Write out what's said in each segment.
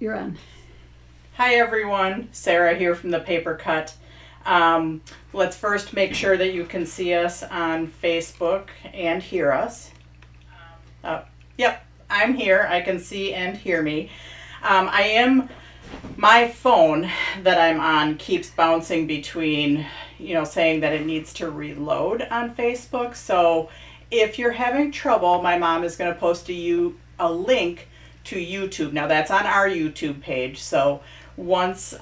You're on. Hi everyone, Sarah here from the Paper Cut. Let's first make sure that you can see us on Facebook and hear us. Yep, I'm here. I can see and hear me. My phone that I'm on keeps bouncing between, saying that it needs to reload on Facebook. So if you're having trouble, my mom is going to post a link to YouTube. Now that's on our YouTube page. So once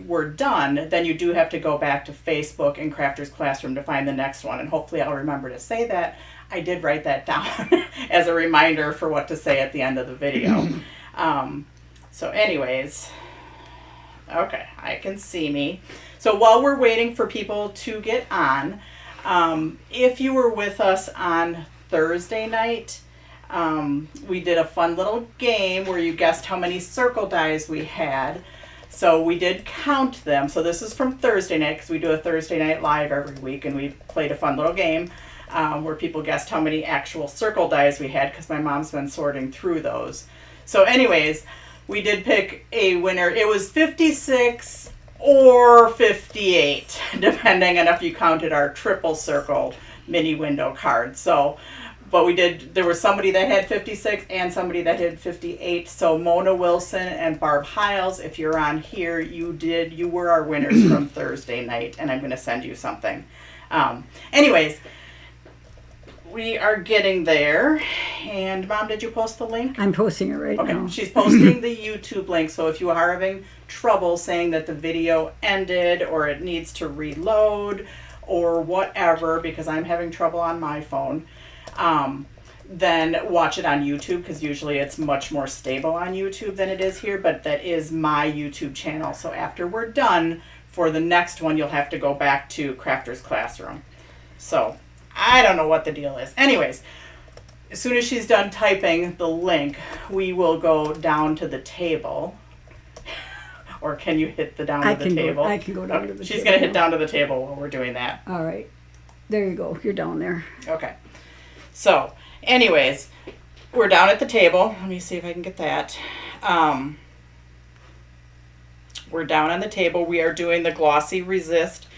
we're done, then you do have to go back to Facebook and Crafter's Classroom to find the next one. And hopefully I'll remember to say that. I did write that down as a reminder for what to say at the end of the video. So anyways, okay, I can see me. So while we're waiting for people to get on, if you were with us on Thursday night, we did a fun little game where you guessed how many circle dies we had. So we did count them. So this is from Thursday night because we do a Thursday night live every week, and we played a fun little game where people guessed how many actual circle dies we had because my mom's been sorting through those. So anyways, we did pick a winner. It was 56 or 58, depending on if you counted our triple circle mini window cards. So, but there was somebody that had 56 and somebody that had 58. So Mona Wilson and Barb Hiles, if you're on here, you were our winners from Thursday night, and I'm going to send you something. Anyways, we are getting there. And Mom, did you post the link? I'm posting it right now. Okay, she's posting the YouTube link. So if you are having trouble saying that the video ended or it needs to reload or whatever, because I'm having trouble on my phone, then watch it on YouTube, because usually it's much more stable on YouTube than it is here, but that is my YouTube channel. So after we're done for the next one, you'll have to go back to Crafter's Classroom. So I don't know what the deal is. Anyways, as soon as she's done typing the link, we will go down to the table. Or can you hit the down to the table? I can go down to the table. She's going to hit down to the table while we're doing that. All right. There you go. You're down there. Okay. So, anyways, we're down at the table. Let me see if I can get that. We're down on the table. We are doing the Glossy Resist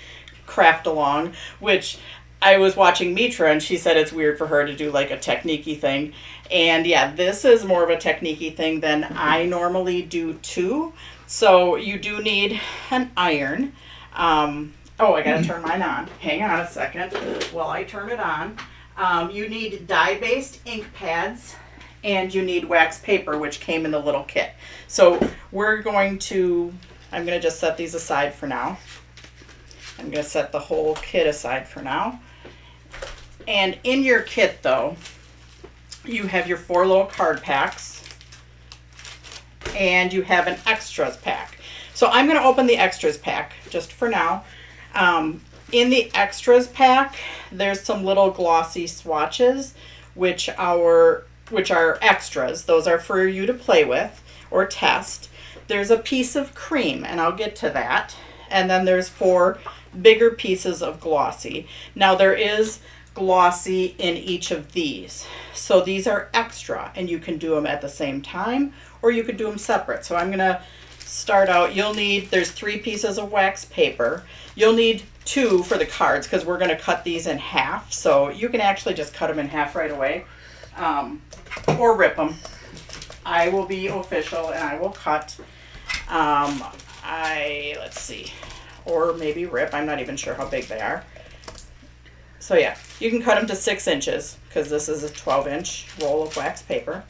Craftalong, which I was watching Mitra, and she said it's weird for her to do like a technique-y thing. And yeah, this is more of a technique-y thing than I normally do too. So you do need an iron. Oh, I gotta turn mine on. Hang on a second while I turn it on. You need dye-based ink pads, and you need wax paper, which came in the little kit. So I'm going to just set these aside for now. I'm going to set the whole kit aside for now. And in your kit, though, you have your 4 little card packs, and you have an extras pack. So I'm going to open the extras pack just for now. In the extras pack, there's some little glossy swatches, which are extras. Those are for you to play with or test. There's a piece of cream, and I'll get to that. And then there's 4 bigger pieces of glossy. Now there is glossy in each of these. So these are extra, and you can do them at the same time, or you could do them separate. So I'm going to start out. There's 3 pieces of wax paper. You'll need 2 for the cards, because we're going to cut these in half. So you can actually just cut them in half right away, or rip them. I will be official, and I will cut. Let's see, or maybe rip. I'm not even sure how big they are. So yeah, you can cut them to 6 inches, because this is a 12-inch roll of wax paper.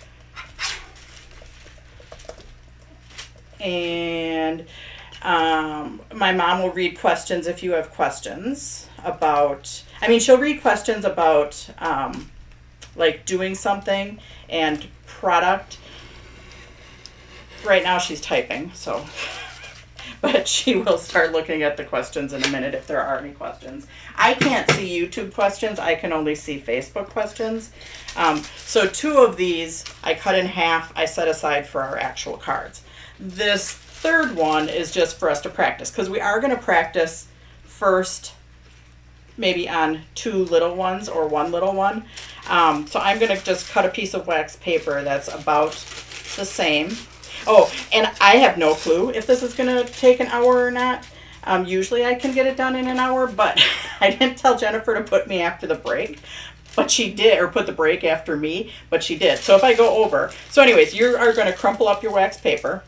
And my mom will read questions if you have questions about, she'll read questions about like doing something and product. Right now she's typing, so, but she will start looking at the questions in a minute if there are any questions. I can't see YouTube questions. I can only see Facebook questions. So 2 of these I cut in half. I set aside for our actual cards. This third one is just for us to practice, because we are going to practice first maybe on 2 little ones or 1 little one. So I'm going to just cut a piece of wax paper that's about the same. Oh, and I have no clue if this is going to take an hour or not. Usually I can get it done in an hour, but I didn't tell Jennifer to put me after the break. But she did, or put the break after me, but she did. So if I go over. So anyways, you are going to crumple up your wax paper.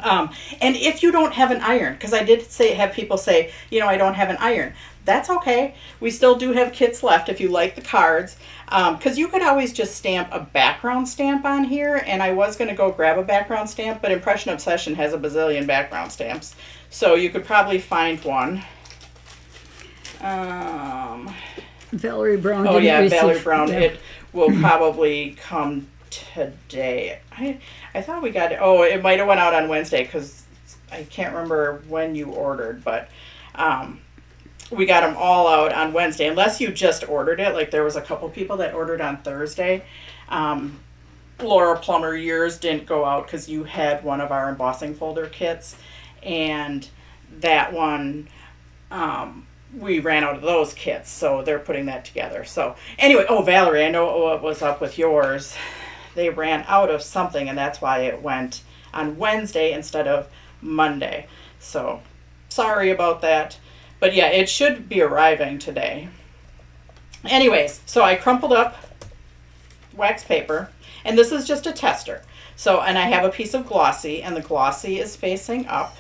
And if you don't have an iron, because I did have people say, I don't have an iron. That's okay. We still do have kits left if you like the cards. Because you could always just stamp a background stamp on here. And I was going to go grab a background stamp, but Impression Obsession has a bazillion background stamps. So you could probably find one. Valerie Brown. Oh yeah, receive, Valerie Brown. Yeah. It will probably come today. I thought we got it. Oh, it might have went out on Wednesday because I can't remember when you ordered, but we got them all out on Wednesday. Unless you just ordered it, like there was a couple people that ordered on Thursday. Laura Plummer, yours didn't go out because you had one of our embossing folder kits, and that one. We ran out of those kits, so they're putting that together. So anyway, Valerie, I know what was up with yours. They ran out of something, and that's why it went on Wednesday instead of Monday. So sorry about that. But yeah, it should be arriving today. Anyways, so I crumpled up wax paper, and this is just a tester. So, and I have a piece of glossy, and the glossy is facing up.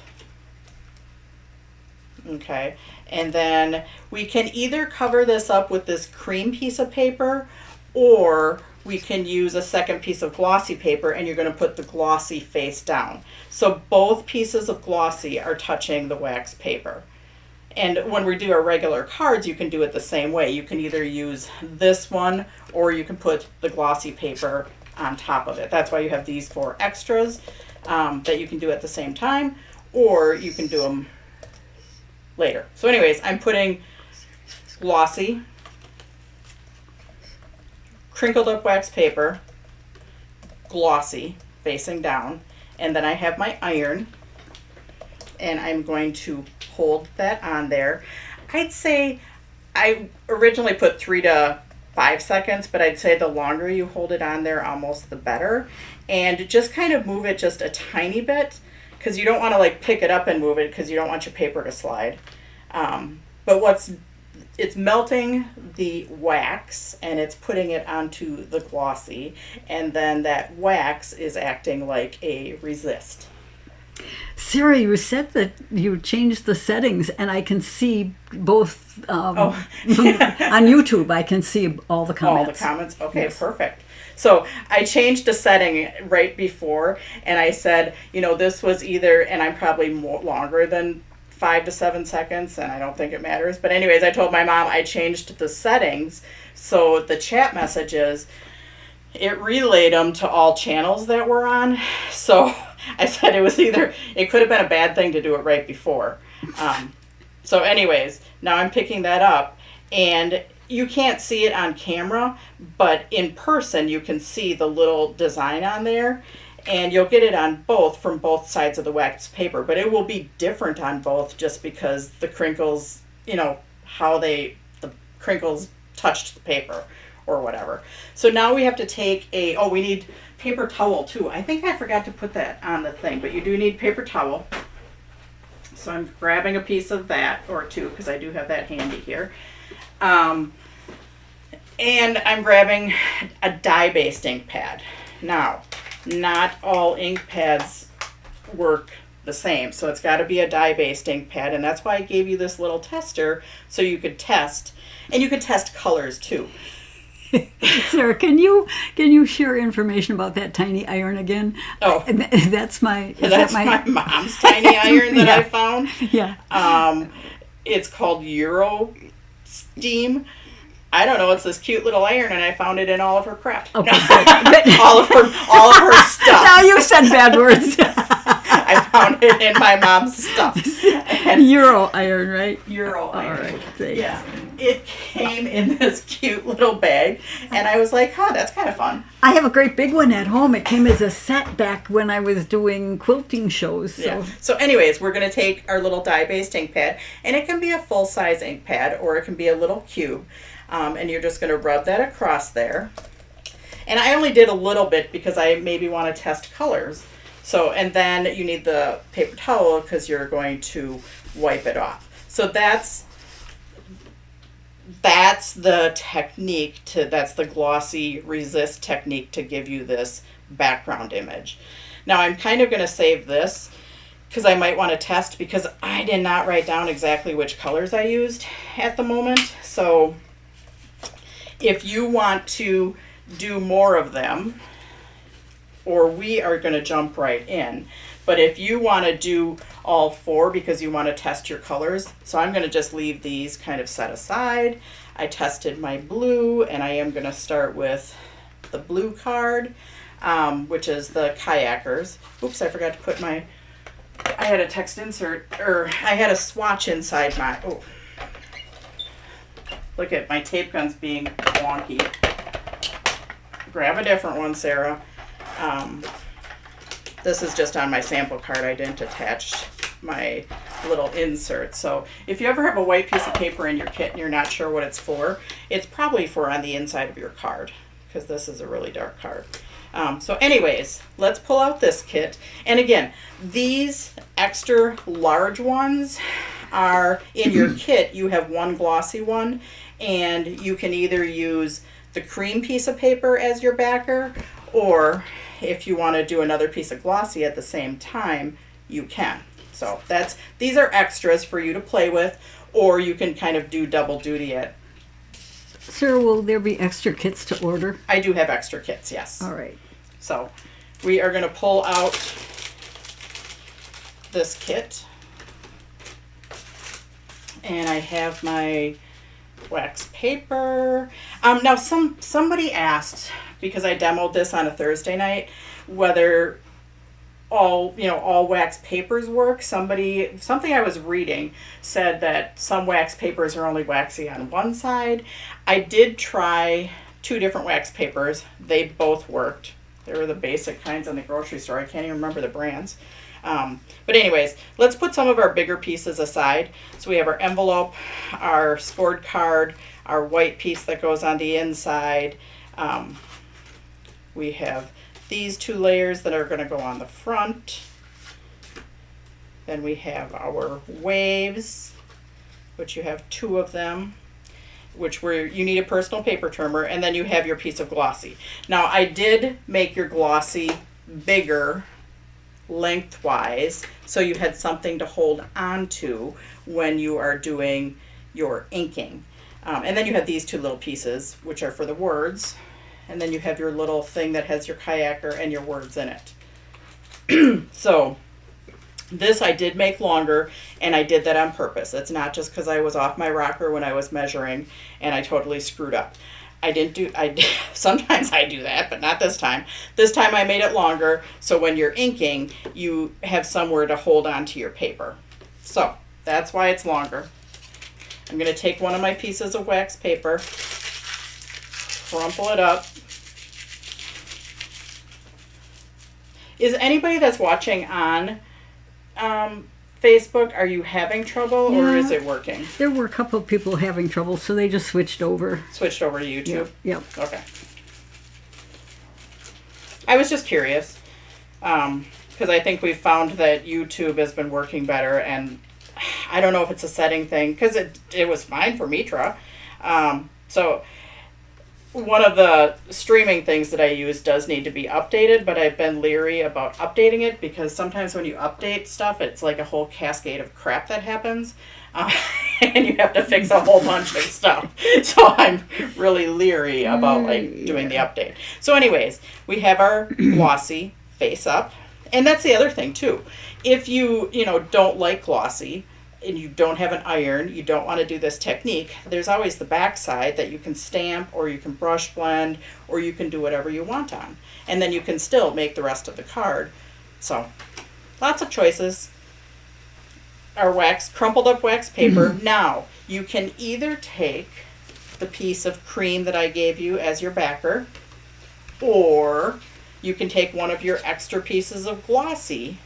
Okay, and then we can either cover this up with this cream piece of paper, or we can use a second piece of glossy paper, and you're going to put the glossy face down. So both pieces of glossy are touching the wax paper. And when we do our regular cards, you can do it the same way. You can either use this one, or you can put the glossy paper on top of it. That's why you have these 4 extras that you can do at the same time, or you can do them later. So anyways, I'm putting glossy, crinkled up wax paper, glossy facing down, and then I have my iron, and I'm going to hold that on there. I'd say I originally put 3 to 5 seconds, but I'd say the longer you hold it on there, almost the better. And just kind of move it just a tiny bit, because you don't want to like pick it up and move it because you don't want your paper to slide. But it's melting the wax and it's putting it onto the glossy, and then that wax is acting like a resist. Sarah, you said that you changed the settings, and I can see both on YouTube. I can see all the comments. All the comments? Okay, yes. Perfect. So I changed a setting right before, and I said, this was either, and I'm probably longer than 5 to 7 seconds, and I don't think it matters. But anyways, I told my mom I changed the settings, so the chat messages, it relayed them to all channels that we're on. So I said it could have been a bad thing to do it right before. So anyways, now I'm picking that up, and you can't see it on camera, but in person you can see the little design on there, and you'll get it on both from both sides of the wax paper, but it will be different on both just because the crinkles, how the crinkles touched the paper or whatever. So now we have to take we need paper towel too. I think I forgot to put that on the thing, but you do need paper towel. So I'm grabbing a piece of that, or 2, because I do have that handy here. And I'm grabbing a dye-based ink pad. Now, not all ink pads work the same, so it's got to be a dye-based ink pad, and that's why I gave you this little tester so you could test, and you could test colors too. Sarah, can you share information about that tiny iron again? Oh, that's my mom's tiny iron that yeah. I found. Yeah. It's called Euro Steam. I don't know. It's this cute little iron, and I found it in all of her crap. Okay, all of her stuff. Now you said bad words. I found it in my mom's stuff. Euro iron, right? Euro iron. All right. Thanks. Yeah. It came in this cute little bag, and I was like, that's kind of fun. I have a great big one at home. It came as a set back when I was doing quilting shows. So. Yeah. So anyways, we're going to take our little dye-based ink pad, and it can be a full-size ink pad, or it can be a little cube. And you're just going to rub that across there. And I only did a little bit because I maybe want to test colors. So, and then you need the paper towel because you're going to wipe it off. So that's the technique that's the Glossy Resist technique to give you this background image. Now I'm kind of going to save this because I might want to test, because I did not write down exactly which colors I used at the moment. So if you want to do more of them, or we are going to jump right in, but if you want to do all 4 because you want to test your colors, so I'm going to just leave these kind of set aside. I tested my blue, and I am going to start with the blue card, which is the Kayakers. Oops, I forgot to put I had a text insert, or I had a swatch inside my, oh, look at my tape guns being wonky. Grab a different one, Sarah. This is just on my sample card. I didn't attach my little insert. So if you ever have a white piece of paper in your kit and you're not sure what it's probably for on the inside of your card, because this is a really dark card. So anyways, let's pull out this kit. And again, these extra large ones are in your kit. You have one glossy one, and you can either use the cream piece of paper as your backer, or if you want to do another piece of glossy at the same time, you can. So these are extras for you to play with, or you can kind of do double duty at. Sarah, will there be extra kits to order? I do have extra kits, yes. All right. So we are going to pull out this kit, and I have my wax paper. Now somebody asked, because I demoed this on a Thursday night, whether all wax papers work. Something I was reading said that some wax papers are only waxy on one side. I did try 2 different wax papers. They both worked. They were the basic kinds in the grocery store. I can't even remember the brands. But anyways, let's put some of our bigger pieces aside. So we have our envelope, our scored card, our white piece that goes on the inside. We have these 2 layers that are going to go on the front. Then we have our waves, which you have 2 of them, you need a personal paper trimmer, and then you have your piece of glossy. Now I did make your glossy bigger lengthwise, so you had something to hold on to when you are doing your inking. And then you have these 2 little pieces, which are for the words. And then you have your little thing that has your kayaker and your words in it. So this I did make longer, and I did that on purpose. It's not just because I was off my rocker when I was measuring and I totally screwed up. Sometimes I do that, but not this time. This time I made it longer, so when you're inking, you have somewhere to hold on to your paper. So that's why it's longer. I'm going to take one of my pieces of wax paper, crumple it up. Is anybody that's watching on Facebook, are you having trouble, or is it working? There were a couple of people having trouble, so they just switched over. Switched over to YouTube? Yep. Okay. I was just curious, because I think we've found that YouTube has been working better, and I don't know if it's a setting thing, because it was fine for Mitra. So one of the streaming things that I use does need to be updated, but I've been leery about updating it because sometimes when you update stuff, it's like a whole cascade of crap that happens, and you have to fix a whole bunch of stuff. So I'm really leery about doing the update. So anyways, we have our glossy face up, and that's the other thing too. If you don't like glossy, and you don't have an iron, you don't want to do this technique, there's always the back side that you can stamp, or you can brush blend, or you can do whatever you want on. And then you can still make the rest of the card. So, lots of choices. Our crumpled up wax paper. Now, you can either take the piece of cream that I gave you as your backer, or you can take one of your extra pieces of glossy,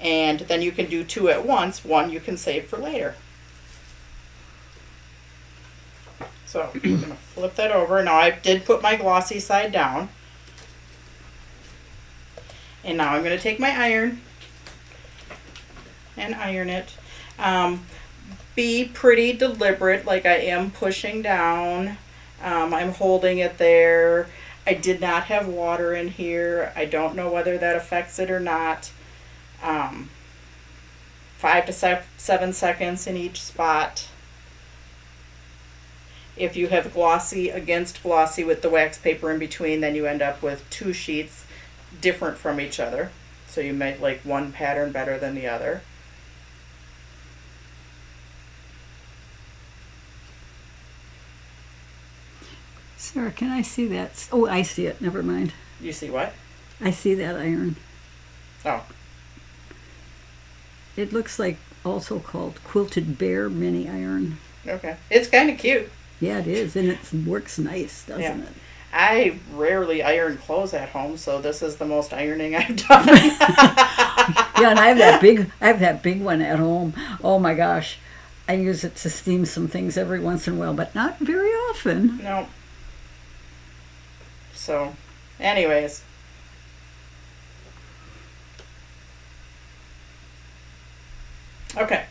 and then you can do 2 at once. One you can save for later. So we're going to flip that over. Now I did put my glossy side down. And now I'm going to take my iron and iron it. Be pretty deliberate, like I am pushing down. I'm holding it there. I did not have water in here. I don't know whether that affects it or not. 5 to 7 seconds in each spot. If you have glossy against glossy with the wax paper in between, then you end up with 2 sheets different from each other. So you might like one pattern better than the other. Sarah, can I see that? Oh, I see it. Never mind. You see what? I see that iron. Oh. It looks like also called Quilted Bear Mini Iron. Okay. It's kind of cute. Yeah, it is. And it works nice, doesn't it? I rarely iron clothes at home, so this is the most ironing I've done. Yeah, and I have that big one at home. Oh my gosh. I use it to steam some things every once in a while, but not very often. No. So, anyways. Okay.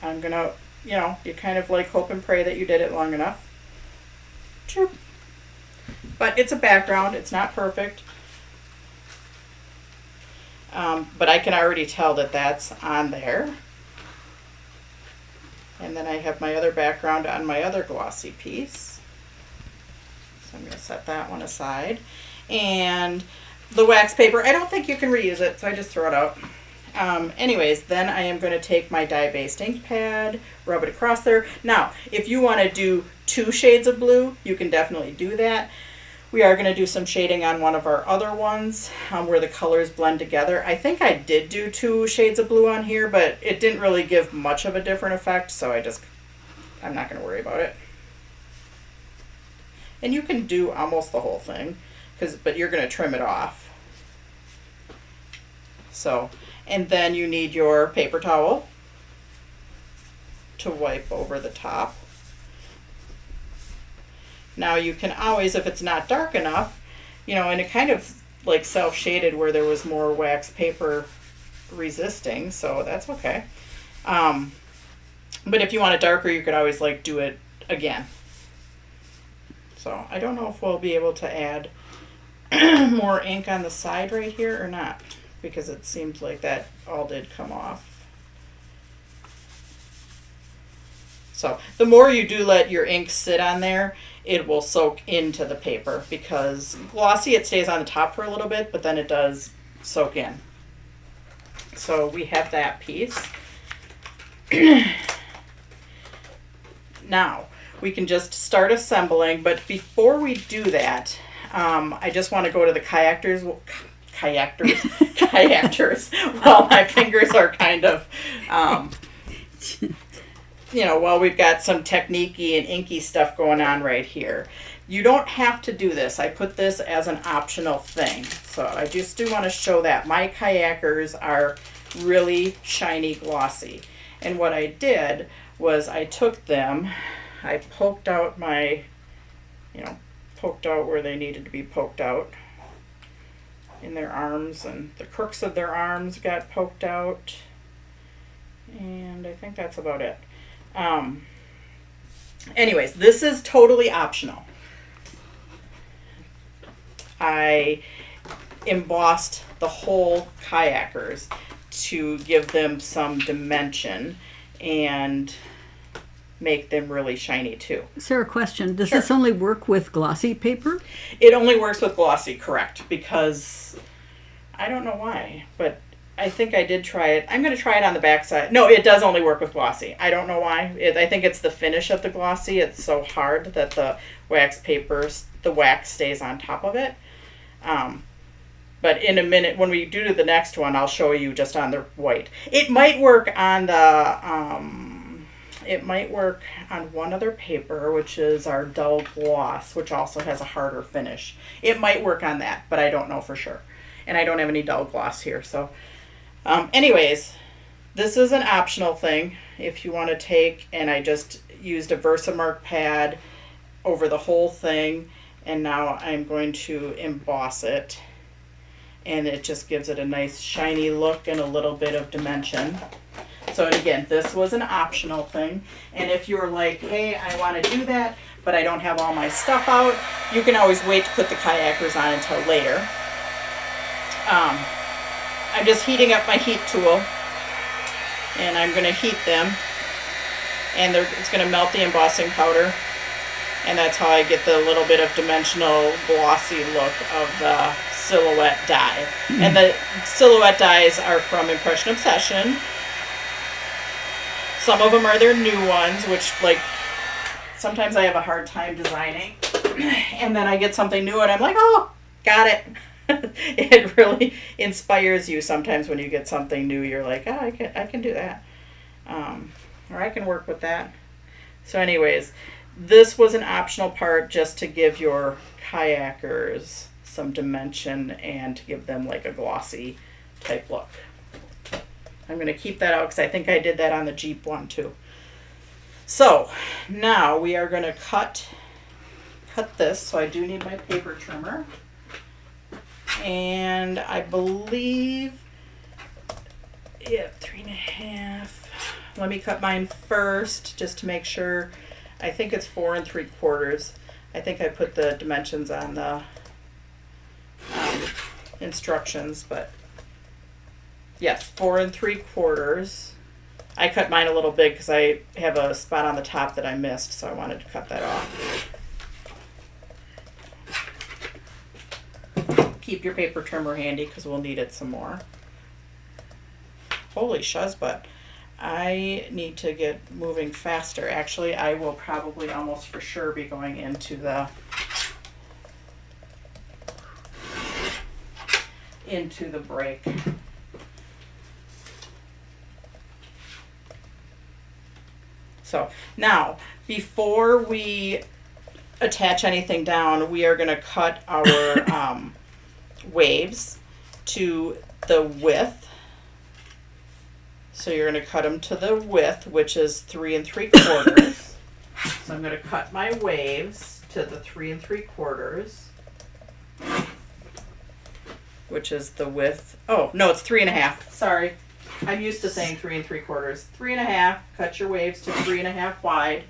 I'm gonna, you kind of like hope and pray that you did it long enough. Sure. But it's a background. It's not perfect. But I can already tell that that's on there. And then I have my other background on my other glossy piece. So I'm going to set that one aside. And the wax paper, I don't think you can reuse it, so I just throw it out. Anyways, then I am going to take my dye-based ink pad, rub it across there. Now, if you want to do 2 shades of blue, you can definitely do that. We are going to do some shading on one of our other ones where the colors blend together. I think I did do 2 shades of blue on here, but it didn't really give much of a different effect, so I'm not going to worry about it. And you can do almost the whole thing, but you're going to trim it off. So, and then you need your paper towel to wipe over the top. Now you can always, if it's not dark enough, and it kind of like self-shaded where there was more wax paper resisting, so that's okay. But if you want it darker, you could always like do it again. So I don't know if we'll be able to add more ink on the side right here or not, because it seems like that all did come off. So the more you do let your ink sit on there, it will soak into the paper, because glossy, it stays on the top for a little bit, but then it does soak in. So we have that piece. Now we can just start assembling, but before we do that, I just want to go to the kayakers. Well, my fingers are kind of, while we've got some technique-y and inky stuff going on right here. You don't have to do this. I put this as an optional thing. So I just do want to show that. My kayakers are really shiny glossy. And what I did was I took them, I poked out poked out where they needed to be poked out in their arms, and the crooks of their arms got poked out. And I think that's about it. Anyways, this is totally optional. I embossed the whole kayakers to give them some dimension and make them really shiny too. Sarah, question. Does Sure. this only work with glossy paper? It only works with glossy, correct, because I don't know why, but I think I did try it. I'm going to try it on the back side. No, it does only work with glossy. I don't know why. I think it's the finish of the glossy. It's so hard that the wax stays on top of it. But in a minute, when we do the next one, I'll show you just on the white. It might work on one other paper, which is our dull gloss, which also has a harder finish. It might work on that, but I don't know for sure. And I don't have any dull gloss here, so. Anyways, this is an optional thing if you want to take, and I just used a Versamark pad over the whole thing, and now I'm going to emboss it. and it just gives it a nice shiny look and a little bit of dimension. So, and again, this was an optional thing. And if you're like, hey, I want to do that, but I don't have all my stuff out, you can always wait to put the kayakers on until later. I'm just heating up my heat tool, and I'm going to heat them, and it's going to melt the embossing powder, and that's how I get the little bit of dimensional glossy look of the silhouette die. And the silhouette dies are from Impression Obsession. Some of them are their new ones, which, like, sometimes I have a hard time designing, and then I get something new and I'm like, oh, got it. It really inspires you sometimes when you get something new. You're like, oh, I can do that, or I can work with that. So anyways, this was an optional part just to give your kayakers some dimension and to give them like a glossy type look. I'm going to keep that out because I think I did that on the Jeep one too. So now we are going to cut this. So I do need my paper trimmer. And I believe, yeah, 3.5. Let me cut mine first just to make sure. I think it's 4 3/4. I think I put the dimensions on the instructions, but yes, 4 3/4. I cut mine a little big because I have a spot on the top that I missed, so I wanted to cut that off. Keep your paper trimmer handy because we'll need it some more. Holy shuzbutt. I need to get moving faster. Actually, I will probably almost for sure be going into the break. So now, before we attach anything down, we are going to cut our waves to the width. So you're going to cut them to the width, which is 3 3/4. So I'm going to cut my waves to the 3 3/4, which is the width. Oh, no, it's 3.5. Sorry. I'm used to saying 3 3/4. 3.5. Cut your waves to 3.5 wide.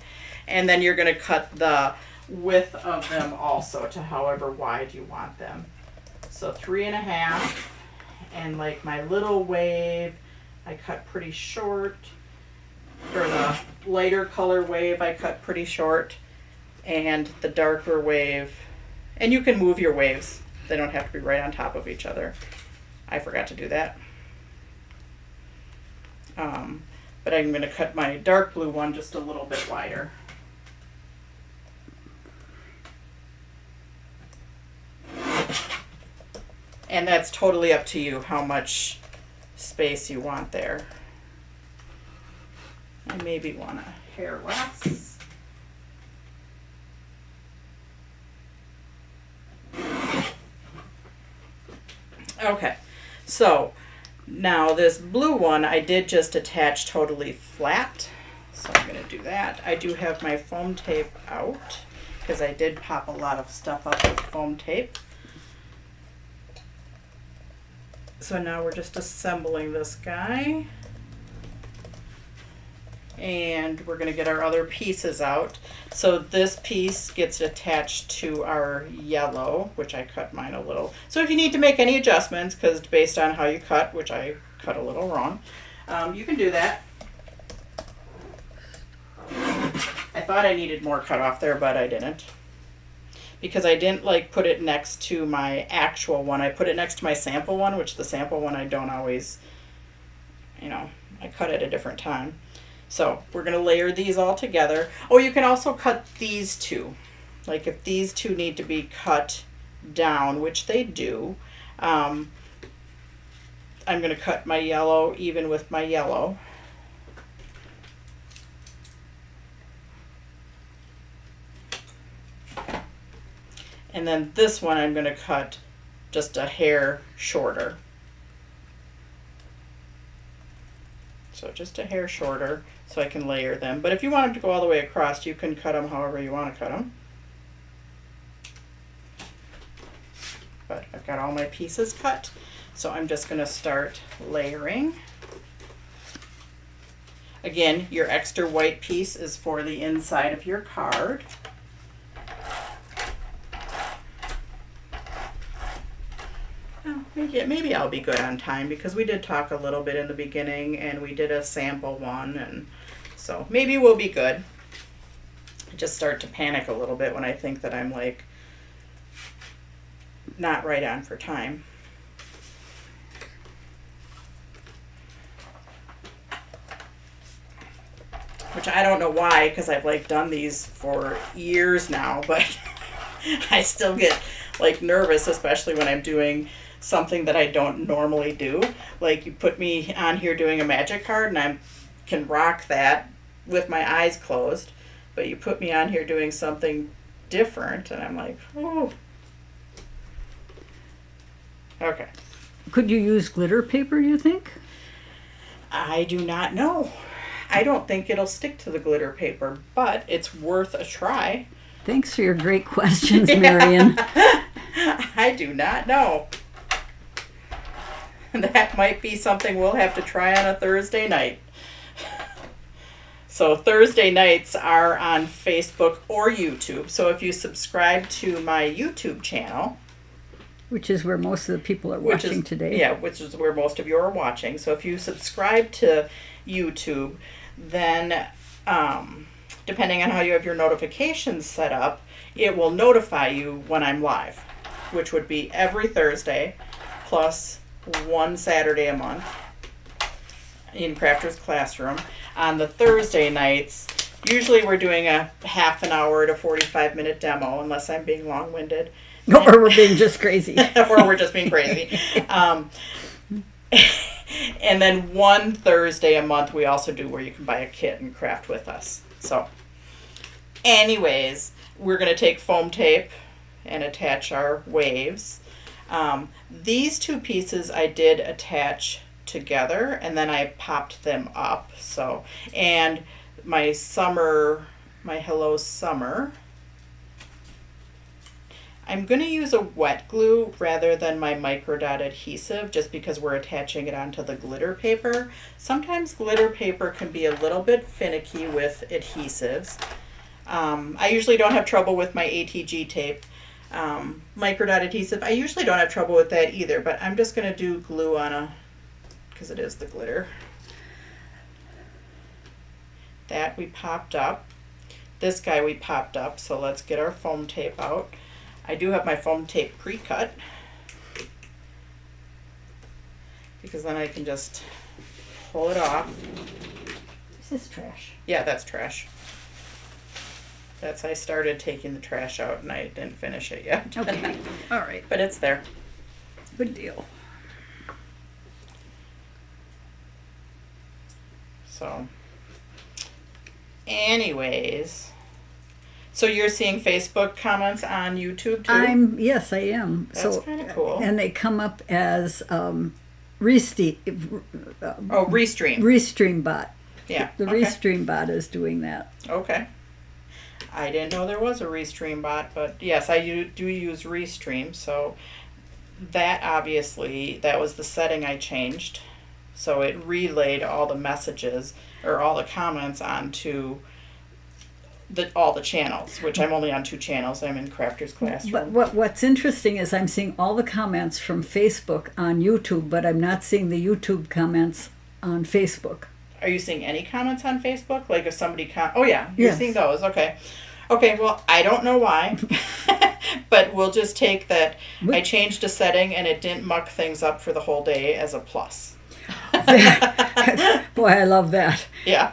And then you're going to cut the width of them also to however wide you want them. So 3.5. And like my little wave, I cut pretty short. For the lighter color wave, I cut pretty short. And the darker wave, and you can move your waves. They don't have to be right on top of each other. I forgot to do that. But I'm going to cut my dark blue one just a little bit wider. And that's totally up to you how much space you want there. I maybe want a hair less. Okay, so now this blue one I did just attach totally flat, so I'm going to do that. I do have my foam tape out because I did pop a lot of stuff up with foam tape. So now we're just assembling this guy. And we're going to get our other pieces out. So this piece gets attached to our yellow, which I cut mine a little. So if you need to make any adjustments, because based on how you cut, which I cut a little wrong, you can do that. I thought I needed more cut off there, but I didn't. Because I didn't like put it next to my actual one. I put it next to my sample one, which the sample one I don't always, I cut at a different time. So we're going to layer these all together. Oh, you can also cut these two. Like if these two need to be cut down, which they do, I'm going to cut my yellow even with my yellow. And then this one I'm going to cut just a hair shorter. So just a hair shorter so I can layer them. But if you want them to go all the way across, you can cut them however you want to cut them. but I've got all my pieces cut. So I'm just going to start layering. Again, your extra white piece is for the inside of your card. Oh, maybe I'll be good on time because we did talk a little bit in the beginning and we did a sample one, and so maybe we'll be good. I just start to panic a little bit when I think that I'm like not right on for time. Which I don't know why, because I've like done these for years now, but I still get like nervous, especially when I'm doing something that I don't normally do. Like you put me on here doing a magic card and I can rock that with my eyes closed, but you put me on here doing something different and I'm like, oh. Okay. Could you use glitter paper, do you think? I do not know. I don't think it'll stick to the glitter paper, but it's worth a try. Thanks for your great questions, Marion. I do not know. That might be something we'll have to try on a Thursday night. So Thursday nights are on Facebook or YouTube. So if you subscribe to my YouTube channel, which is where most of the people are watching today. Yeah, which is where most of you are watching. So if you subscribe to YouTube, then depending on how you have your notifications set up, it will notify you when I'm live, which would be every Thursday plus one Saturday a month in Crafter's Classroom. On the Thursday nights, usually we're doing a half an hour to 45-minute demo, unless I'm being long-winded. Or we're being just crazy. Or we're just being crazy. And then one Thursday a month we also do where you can buy a kit and craft with us. So anyways, we're going to take foam tape and attach our waves. These two pieces I did attach together and then I popped them up. So, and my Hello Summer, I'm going to use a wet glue rather than my micro dot adhesive just because we're attaching it onto the glitter paper. Sometimes glitter paper can be a little bit finicky with adhesives. I usually don't have trouble with my ATG tape. Micro dot adhesive, I usually don't have trouble with that either, but I'm just going to do glue on because it is the glitter. That we popped up. This guy we popped up, so let's get our foam tape out. I do have my foam tape pre-cut because then I can just pull it off. Is this trash? Yeah, that's trash. I started taking the trash out and I didn't finish it yet. Okay, all right. But it's there. Good deal. So, anyways. So you're seeing Facebook comments on YouTube too? Yes, I am. That's kind of cool. And they come up as Restream. Restream bot. Yeah. The Restream bot is doing that. Okay. I didn't know there was a Restream bot, but yes, I do use Restream. So that obviously, that was the setting I changed. So it relayed all the messages or all the comments onto all the channels, which I'm only on 2 channels. I'm in Crafter's Classroom. But what's interesting is I'm seeing all the comments from Facebook on YouTube, but I'm not seeing the YouTube comments on Facebook. Are you seeing any comments on Facebook? Like if somebody oh yeah, you're Yes. seeing those. Okay, well, I don't know why, but we'll just take that. I changed a setting and it didn't muck things up for the whole day as a plus. Boy, I love that. Yeah.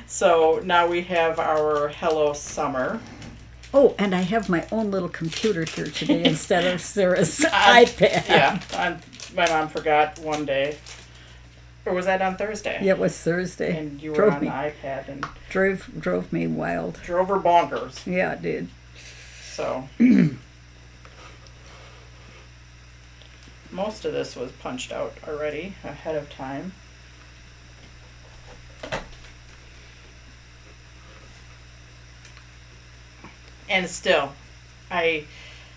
So now we have our Hello Summer. Oh, and I have my own little computer here today instead of Sarah's iPad. Yeah, my mom forgot one day. Or was that on Thursday? Yeah, it was Thursday. And you were on the iPad and drove me wild. Drove her bonkers. Yeah, it did. So most of this was punched out already ahead of time. And still,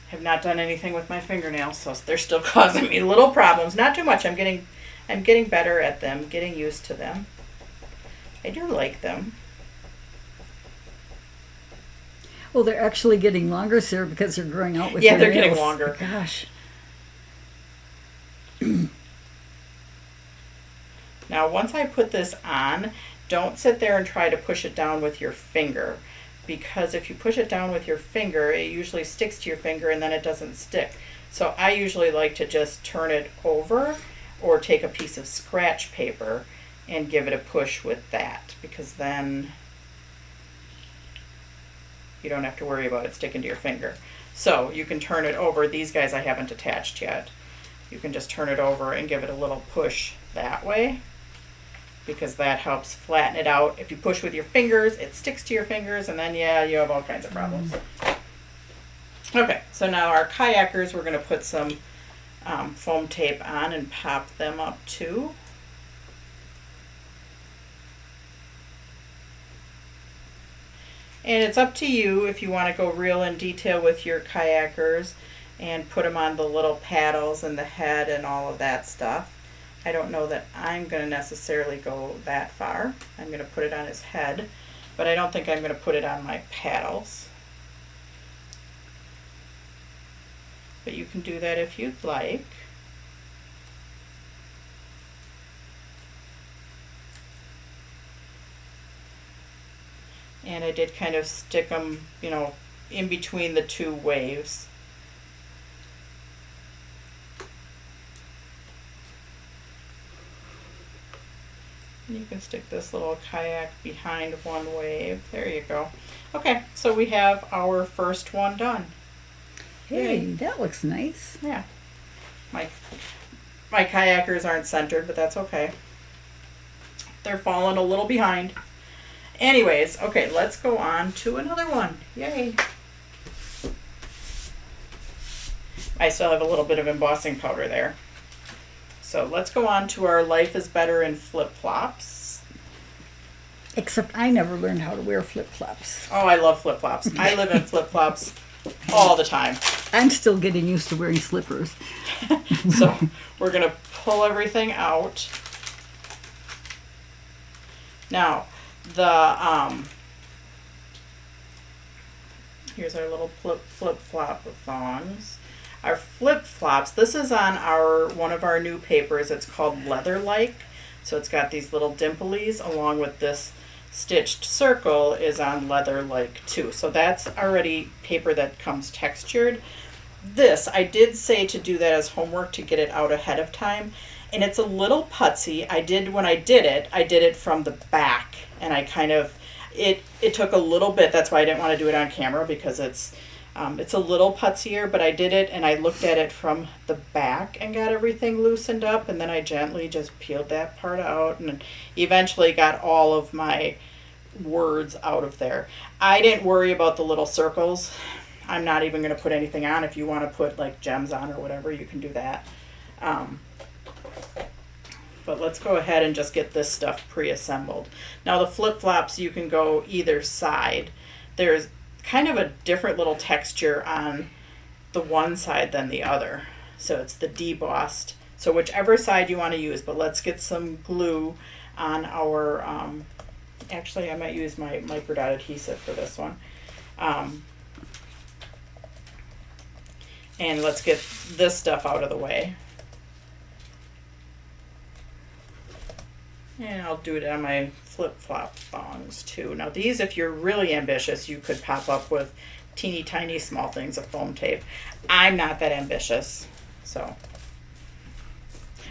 have not done anything with my fingernails, so they're still causing me little problems. Not too much. I'm getting better at them, getting used to them. I do like them. Well, they're actually getting longer, Sarah, because they're growing out with Yeah, your they're getting nails. longer. Gosh. Now, once I put this on, don't sit there and try to push it down with your finger, because if you push it down with your finger, it usually sticks to your finger and then it doesn't stick. So I usually like to just turn it over or take a piece of scratch paper and give it a push with that, because then you don't have to worry about it sticking to your finger. So you can turn it over. These guys I haven't attached yet. You can just turn it over and give it a little push that way, because that helps flatten it out. If you push with your fingers, it sticks to your fingers, and then yeah, you have all kinds of problems. Okay, so now our kayakers, we're going to put some foam tape on and pop them up too. And it's up to you if you want to go real in detail with your kayakers and put them on the little paddles and the head and all of that stuff. I don't know that I'm going to necessarily go that far. I'm going to put it on his head, but I don't think I'm going to put it on my paddles. But you can do that if you'd like. And I did kind of stick them, you know, in between the two waves. You can stick this little kayak behind one wave. There you go. Okay, so we have our first one done. Hey, that looks nice. Yeah. My kayakers aren't centered, but that's okay. They're falling a little behind. Anyways, okay, let's go on to another one. Yay. I still have a little bit of embossing powder there. So let's go on to our Life is Better in flip-flops. Except I never learned how to wear flip-flops. Oh, I love flip-flops. I live in flip-flops all the time. I'm still getting used to wearing slippers. So we're going to pull everything out. Now, here's our little flip-flop thongs. Our flip-flops, this is on one of our new papers. It's called Leather-like. So it's got these little dimplies along with this stitched circle is on Leather-like too. So that's already paper that comes textured. This, I did say to do that as homework to get it out ahead of time. And it's a little putsy. When I did it from the back, and I kind of, it took a little bit. That's why I didn't want to do it on camera, because it's a little putzier, but I did it and I looked at it from the back and got everything loosened up, and then I gently just peeled that part out and eventually got all of my words out of there. I didn't worry about the little circles. I'm not even going to put anything on. If you want to put like gems on or whatever, you can do that. But let's go ahead and just get this stuff pre-assembled. Now the flip-flops, you can go either side. There's kind of a different little texture on the one side than the other. So it's the debossed. So whichever side you want to use, but let's get some glue on our, actually I might use my microdot adhesive for this one. And let's get this stuff out of the way. And I'll do it on my flip-flop thongs too. Now these, if you're really ambitious, you could pop up with teeny tiny small things of foam tape. I'm not that ambitious. So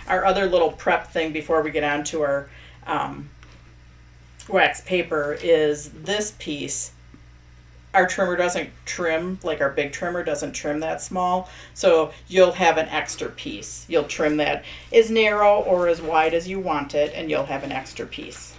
our other little prep thing before we get on to our wax paper is this piece. Our trimmer doesn't trim, like our big trimmer doesn't trim that small. So you'll have an extra piece. You'll trim that as narrow or as wide as you want it, and you'll have an extra piece.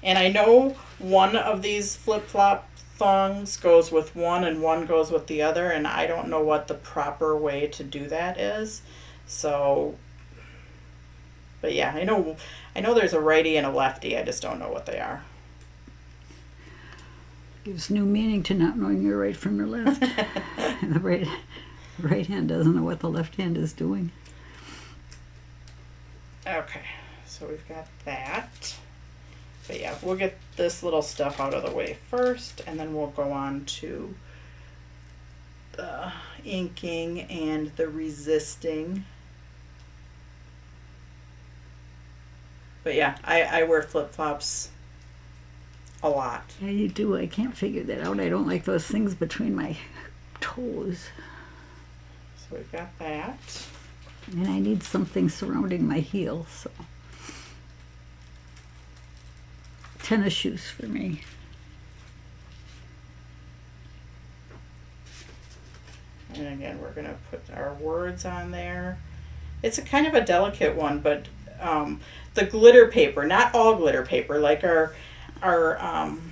And I know one of these flip-flop thongs goes with one and one goes with the other, and I don't know what the proper way to do that is. So, but yeah, I know there's a righty and a lefty. I just don't know what they are. Gives new meaning to not knowing your right from your left. The right hand doesn't know what the left hand is doing. Okay, so we've got that. But yeah, we'll get this little stuff out of the way first, and then we'll go on to the inking and the resisting. But yeah, I wear flip-flops a lot. Yeah, you do. I can't figure that out. I don't like those things between my toes. So we've got that. And I need something surrounding my heel, so. Tennis shoes for me. And again, we're going to put our words on there. It's a kind of a delicate one, but the glitter paper, not all glitter paper, like our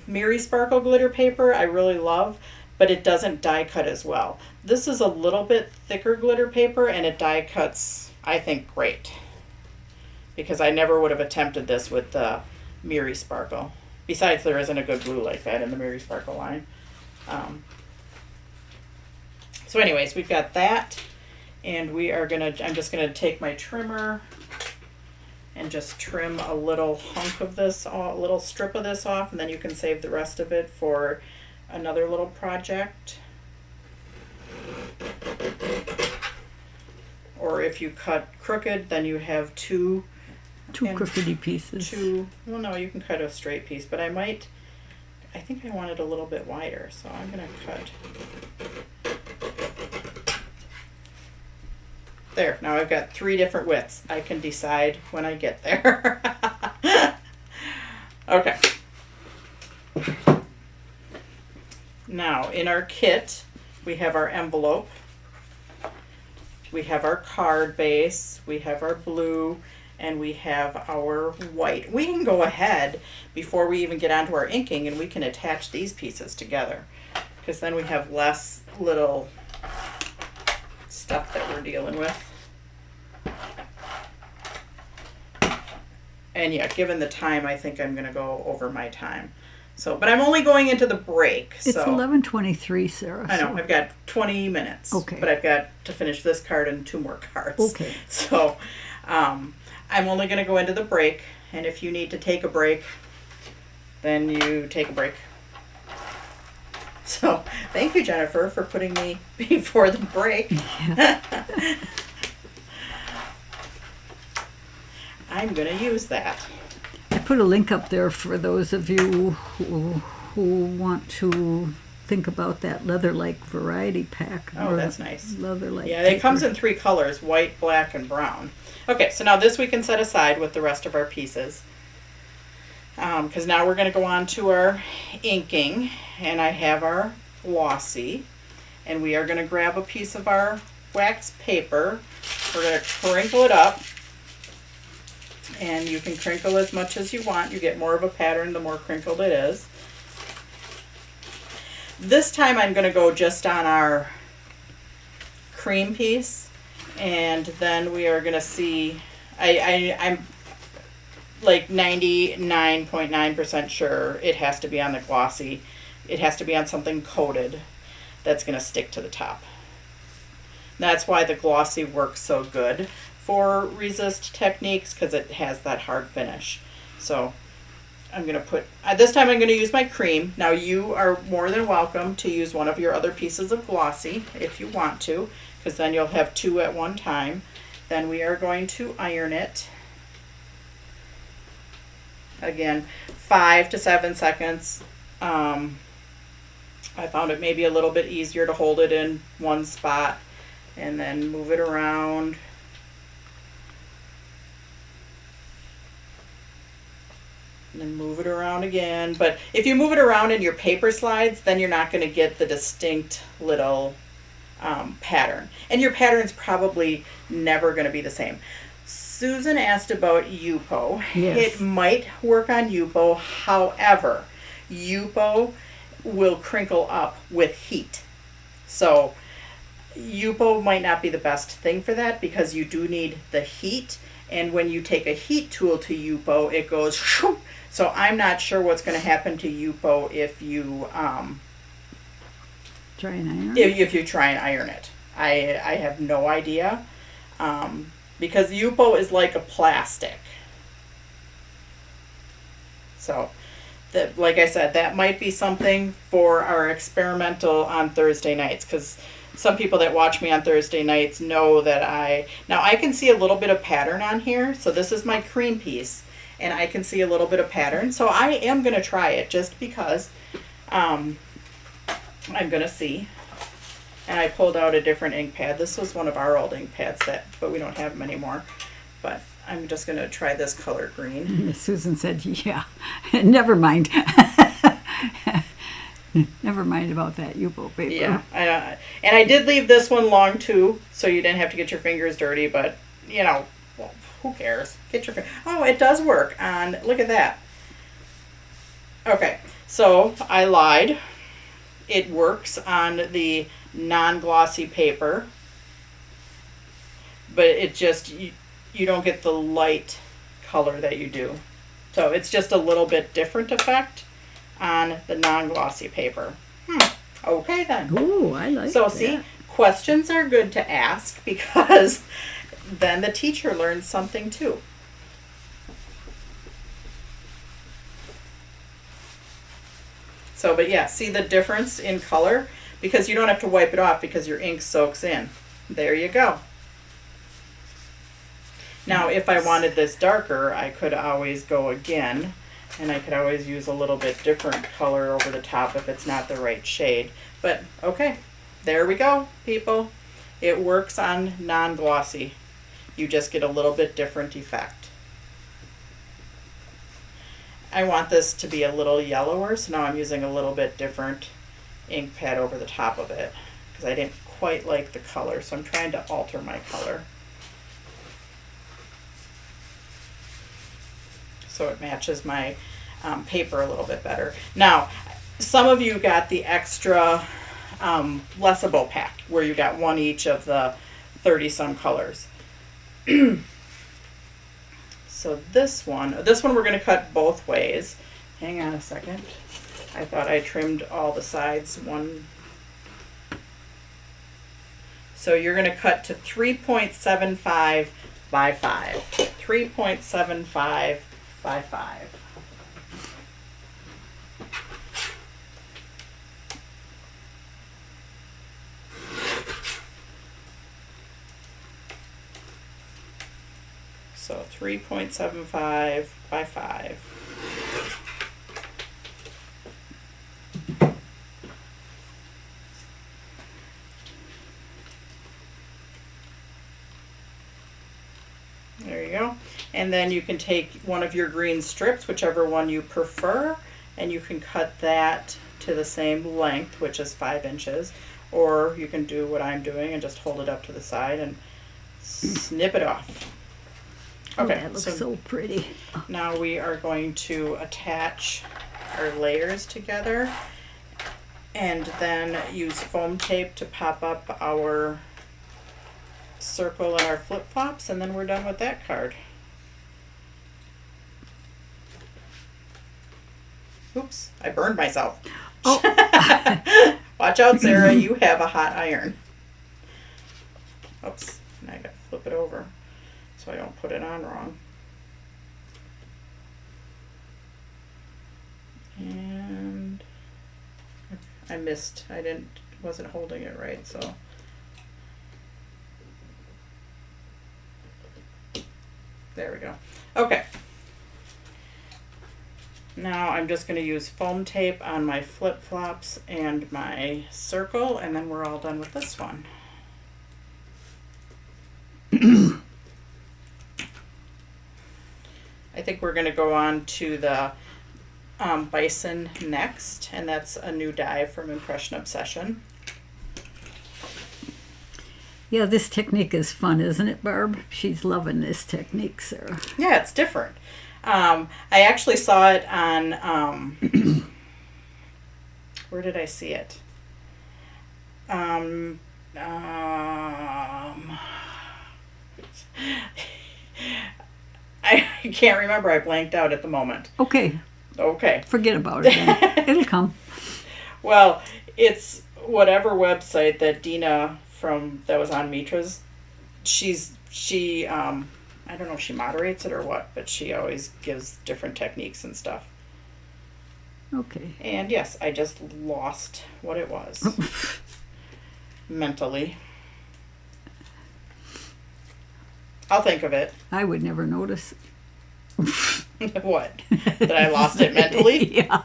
Miri Sparkle glitter paper, I really love, but it doesn't die cut as well. This is a little bit thicker glitter paper, and it die cuts, I think, great. Because I never would have attempted this with the Miri Sparkle. Besides, there isn't a good glue like that in the Miri Sparkle line. So anyways, we've got that, and I'm just gonna take my trimmer and just trim a little hunk of this, a little strip of this off, and then you can save the rest of it for another little project. Or if you cut crooked, then you have two crookedy pieces. Well, no, you can cut a straight piece, but I think I want it a little bit wider, so I'm gonna cut. There, now I've got 3 different widths. I can decide when I get there. Okay. Now, in our kit, we have our envelope, we have our card base, we have our blue, and we have our white. We can go ahead before we even get onto our inking, and we can attach these pieces together, because then we have less little stuff that we're dealing with. And yeah, given the time, I think I'm gonna go over my time. So, but I'm only going into the break. It's 11:23, Sarah. I know, I've got 20 minutes. Okay. But I've got to finish this card and 2 more cards. Okay. So, I'm only gonna go into the break, and if you need to take a break, then you take a break. So, thank you, Jennifer, for putting me before the break. Yeah. I'm going to use that. I put a link up there for those of you who want to think about that leather-like variety pack. Oh, that's nice. Leather-like. Yeah, it comes in 3 colors, white, black, and brown. Okay, so now this we can set aside with the rest of our pieces. Because now we're going to go on to our inking, and I have our glossy, and we are going to grab a piece of our wax paper. We're going to crinkle it up, and you can crinkle as much as you want. You get more of a pattern the more crinkled it is. This time I'm going to go just on our cream piece, and then we are going to see, I'm like 99.9% sure it has to be on the glossy. It has to be on something coated that's going to stick to the top. That's why the glossy works so good for resist techniques, because it has that hard finish. So I'm going to put, this time I'm going to use my cream. Now you are more than welcome to use one of your other pieces of glossy if you want to, because then you'll have 2 at one time. Then we are going to iron it. Again, 5 to 7 seconds. I found it maybe a little bit easier to hold it in one spot and then move it around. And then move it around again. But if you move it around in your paper slides, then you're not going to get the distinct little pattern. And your pattern's probably never going to be the same. Susan asked about Yupo. Yes. It might work on Yupo. However, Yupo will crinkle up with heat. So Yupo might not be the best thing for that, because you do need the heat, and when you take a heat tool to Yupo, it goes shoo. So I'm not sure what's going to happen to Yupo if you try and iron. If you try and iron it. I have no idea, because Yupo is like a plastic. So, that, like I said, that might be something for our experimental on Thursday nights, because some people that watch me on Thursday nights know that now I can see a little bit of pattern on here. So this is my cream piece, and I can see a little bit of pattern. So I am going to try it just because I'm going to see. And I pulled out a different ink pad. This was one of our old ink pads, but we don't have them anymore. But I'm just going to try this color green. Susan said, yeah, never mind. Never mind about that Yupo paper. Yeah, and I did leave this one long too, so you didn't have to get your fingers dirty, but, you know, well, who cares? Get your Oh, it does work on, look at that. Okay, so I lied. It works on the non-glossy paper, but it just, you don't get the light color that you do. So it's just a little bit different effect on the non-glossy paper. Okay then. Ooh, I like So that. see, questions are good to ask, because then the teacher learns something too. So, but yeah, see the difference in color? Because you don't have to wipe it off because your ink soaks in. There you go. Now, if I wanted this darker, I could always go again, and I could always use a little bit different color over the top if it's not the right shade. But, okay, there we go, people. It works on non-glossy. You just get a little bit different effect. I want this to be a little yellower, so now I'm using a little bit different ink pad over the top of it, because I didn't quite like the color, so I'm trying to alter my color so it matches my paper a little bit better. Now, some of you got the extra Lessable pack, where you got one each of the 30-some colors. So this one we're going to cut both ways. Hang on a second. I thought I trimmed all the sides one. So you're going to cut to 3.75 by 5. 3.75 by 5. So 3.75 by 5. There you go. And then you can take one of your green strips, whichever one you prefer, and you can cut that to the same length, which is 5 inches. Or you can do what I'm doing and just hold it up to the side and snip it off. Okay, that looks so pretty. Now we are going to attach our layers together and then use foam tape to pop up our circle and our flip-flops, and then we're done with that card. Oops, I burned myself. Oh. Watch out, Sarah, you have a hot iron. Oops, now I gotta flip it over so I don't put it on wrong. And I missed, wasn't holding it right, so. There we go. Okay. Now I'm just going to use foam tape on my flip-flops and my circle, and then we're all done with this one. I think we're going to go on to the Bison next, and that's a new die from Impression Obsession. Yeah, this technique is fun, isn't it, Barb? She's loving this technique, Sarah. Yeah, it's different. I actually saw it on, where did I see it? I can't remember. I blanked out at the moment. Okay. Okay. Forget about it then. It'll come. Well, it's whatever website that Dina that was on Mitra's, she I don't know if she moderates it or what, but she always gives different techniques and stuff. Okay. And yes, I just lost what it was mentally. I'll think of it. I would never notice. What? That I lost it mentally? Yeah.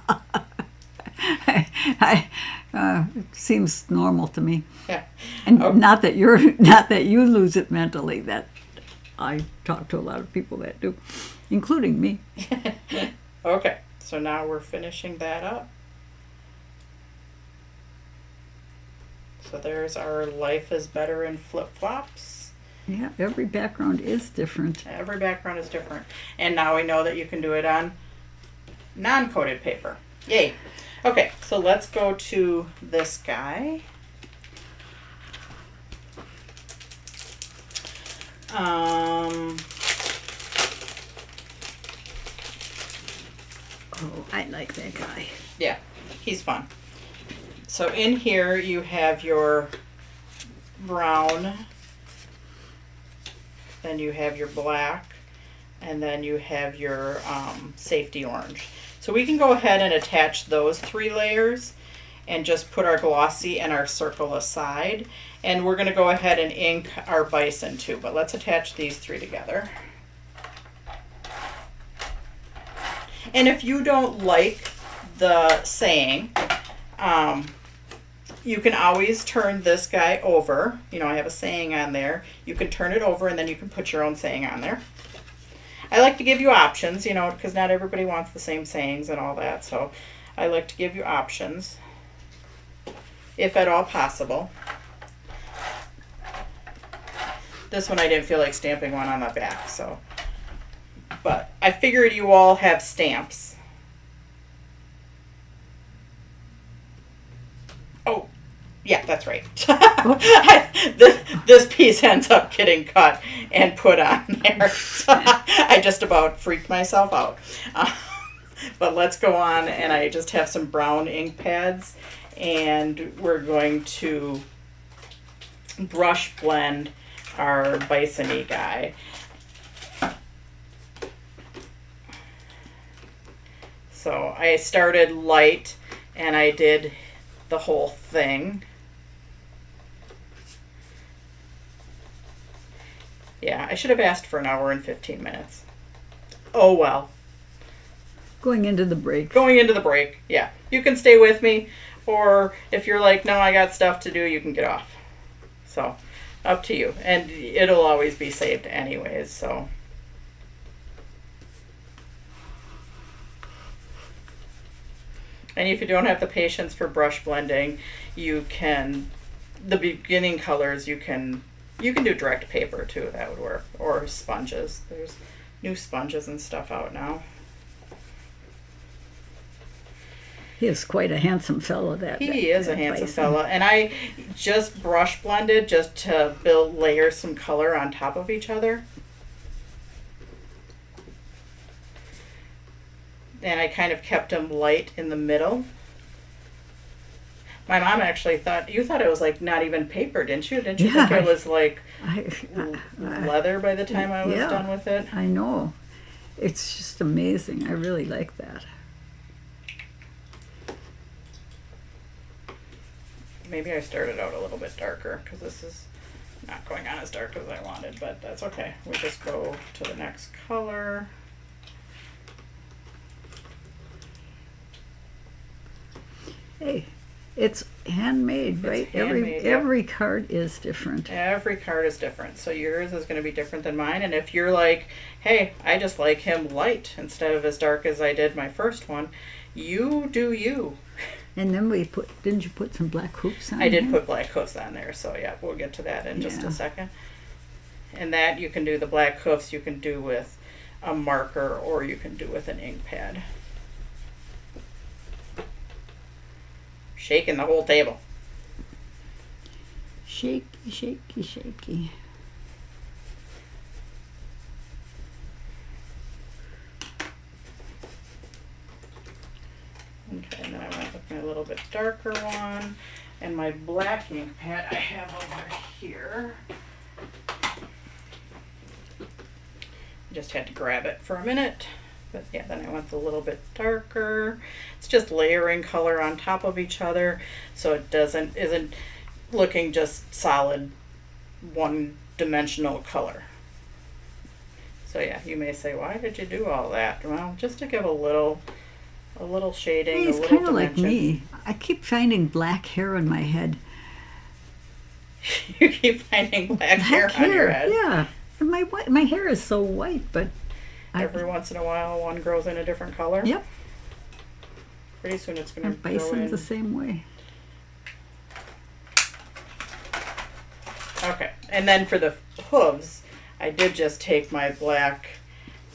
It seems normal to me. Yeah. And not that you lose it mentally. That I talk to a lot of people that do, including me. Okay, so now we're finishing that up. So there's our Life is Better in flip-flops. Yeah, every background is different. Every background is different. And now we know that you can do it on non-coated paper. Yay. Okay, so let's go to this guy. Oh, I like that guy. Yeah, he's fun. So in here you have your brown, then you have your black, and then you have your safety orange. So we can go ahead and attach those 3 layers and just put our glossy and our circle aside. And we're going to go ahead and ink our bison too, but let's attach these 3 together. And if you don't like the saying, you can always turn this guy over. You know, I have a saying on there. You can turn it over and then you can put your own saying on there. I like to give you options, you know, because not everybody wants the same sayings and all that. So I like to give you options, if at all possible. This one I didn't feel like stamping one on the back, so. But I figured you all have stamps. Oh, yeah, that's right. This piece ends up getting cut and put on there. So I just about freaked myself out. But let's go on, and I just have some brown ink pads, and we're going to brush blend our bison-y guy. So I started light and I did the whole thing. Yeah, I should have asked for an hour and 15 minutes. Oh well. Going into the break. Going into the break, yeah. You can stay with me, or if you're like, no, I got stuff to do, you can get off. So, up to you. And it'll always be saved anyways, so. And if you don't have the patience for brush blending, you can, the beginning colors, you can do direct paper too, that would work. Or sponges. There's new sponges and stuff out now. He is quite a handsome fellow, He is a handsome bison. fella. And I just brush blended just to layer some color on top of each other. And I kind of kept them light in the middle. My mom actually thought, you thought it was like not even paper, didn't you? Didn't you think it was like leather by the time I was done with it? I know. It's just amazing. I really like that. Maybe I started out a little bit darker because this is not going on as dark as I wanted, but that's okay. We just go to the next color. Hey, it's handmade, right? Handmade, every card is different. Every card is different. So yours is going to be different than mine. And if you're like, hey, I just like him light instead of as dark as I did my first one, you do you. And then didn't you put some black hoops on I did here? put black hoofs on there. So yeah, we'll get to that in just a second. And that you can do the black hoofs, you can do with a marker or you can do with an ink pad. Shaking the whole table. Shaky, shaky, shaky. Okay, and then I went with my little bit darker one. And my black ink pad I have over here. Just had to grab it for a minute. But yeah, then I went a little bit darker. It's just layering color on top of each other, so it isn't looking just solid one-dimensional color. So yeah, you may say, why did you do all that? Well, just to give a little shading, Hey, a it's little kind of like dimension. me. I keep finding black hair in my head. You keep finding black hair on your head. Yeah. And my hair is so white, but Every once in a while, one grows in a different color. Yep. Pretty soon it's going Our to grow bison's in. the same way. Okay, and then for the hooves, I did just take my black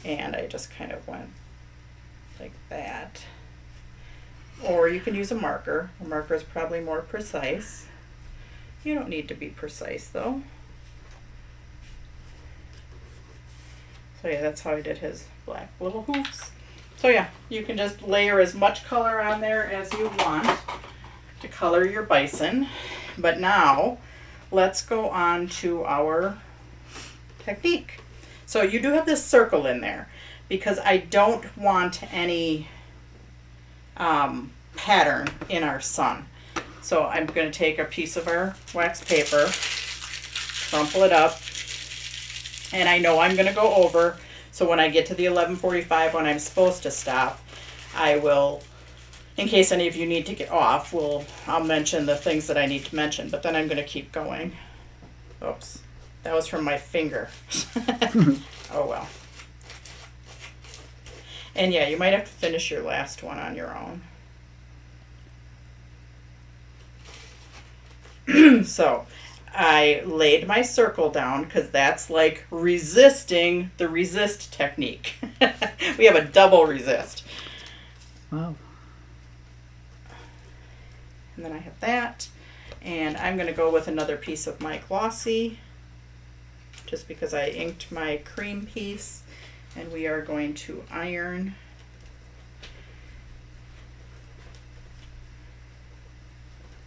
and I just kind of went like that. Or you can use a marker. A marker is probably more precise. You don't need to be precise though. So yeah, that's how I did his black little hooves. So yeah, you can just layer as much color on there as you want to color your bison. But now, let's go on to our technique. So you do have this circle in there because I don't want any pattern in our sun. So I'm going to take a piece of our wax paper, crumple it up, and I know I'm going to go over. So when I get to the 11:45 when I'm supposed to stop, I will, in case any of you need to get off, I'll mention the things that I need to mention, but then I'm going to keep going. Oops, that was from my finger. Oh well. And yeah, you might have to finish your last one on your own. So I laid my circle down because that's like resisting the resist technique. We have a double resist. Wow. And then I have that. And I'm going to go with another piece of my Glossy just because I inked my cream piece. And we are going to iron.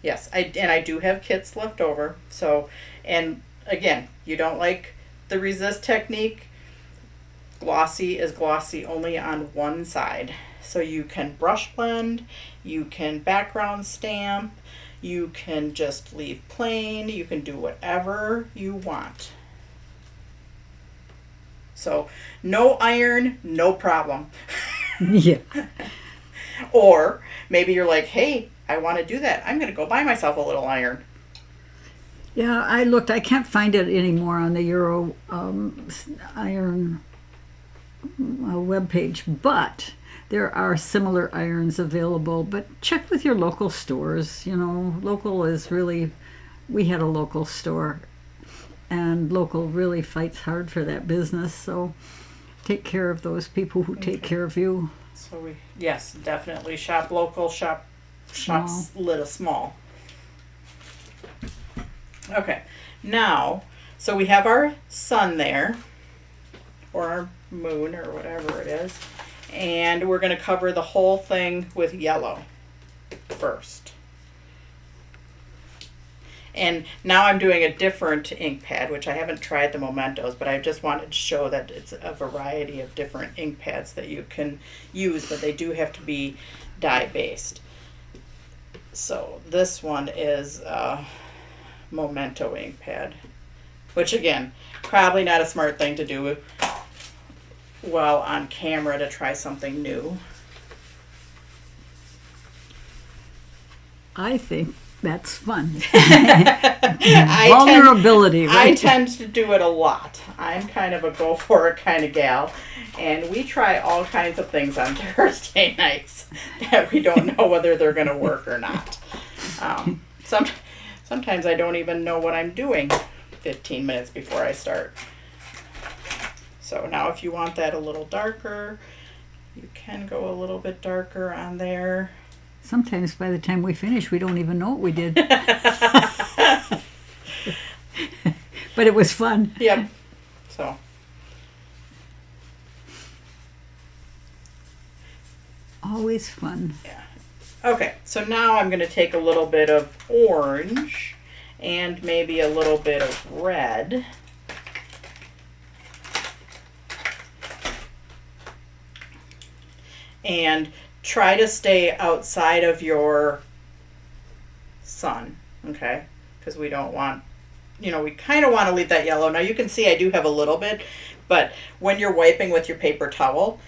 Yes, I do have kits left over. So, and again, you don't like the resist technique. Glossy is glossy only on one side. So you can brush blend, you can background stamp, you can just leave plain, you can do whatever you want. So no iron, no problem. Yeah. Or maybe you're like, hey, I want to do that. I'm going to go buy myself a little iron. Yeah, I looked. I can't find it anymore on the Euro iron webpage, but there are similar irons available. But check with your local stores. You know, local is really, we had a local store, and local really fights hard for that business. So take care of those people who take care of you. So yes, definitely shop local, shop little small. Okay, now, so we have our sun there, or our moon, or whatever it is, and we're going to cover the whole thing with yellow first. And now I'm doing a different ink pad, which I haven't tried the Mementos, but I just wanted to show that it's a variety of different ink pads that you can use, but they do have to be dye-based. So this one is a Memento ink pad, which again, probably not a smart thing to do while on camera to try something new. I think that's fun. Vulnerability, right? I tend to do it a lot. I'm kind of a go for it kind of gal. And we try all kinds of things on Thursday nights that we don't know whether they're going to work or not. Sometimes I don't even know what I'm doing 15 minutes before I start. So now if you want that a little darker, you can go a little bit darker on there. Sometimes by the time we finish, we don't even know what we did. But it was fun. Yep. So. Always fun. Yeah. Okay, so now I'm going to take a little bit of orange and maybe a little bit of red. And try to stay outside of your sun, okay? Because we don't want, we kind of want to leave that yellow. Now you can see I do have a little bit, but when you're wiping with your paper towel,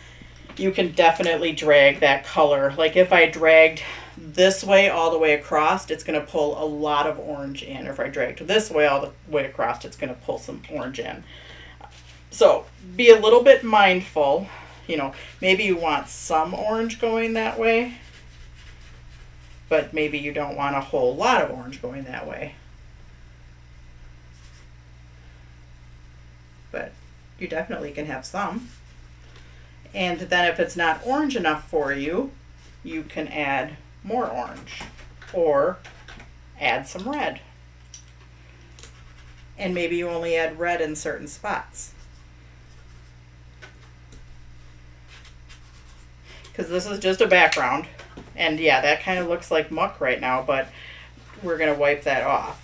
you can definitely drag that color. Like if I dragged this way all the way across, it's going to pull a lot of orange in. Or if I dragged this way all the way across, it's going to pull some orange in. So be a little bit mindful. Maybe you want some orange going that way, but maybe you don't want a whole lot of orange going that way. But you definitely can have some. And then if it's not orange enough for you, you can add more orange or add some red. And maybe you only add red in certain spots. Because this is just a background. And yeah, that kind of looks like muck right now, but we're going to wipe that off.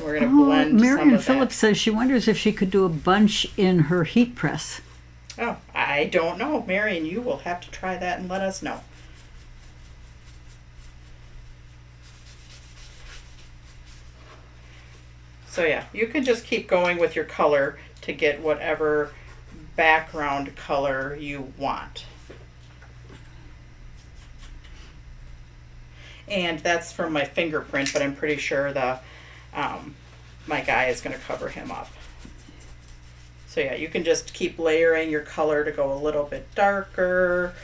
We're going to blend some Marion of Phillips that. says she wonders if she could do a bunch in her heat press. Oh, I don't know. Marion, you will have to try that and let us know. So yeah, you can just keep going with your color to get whatever background color you want. And that's from my fingerprint, but I'm pretty sure my guy is going to cover him up. So yeah, you can just keep layering your color to go a little bit darker.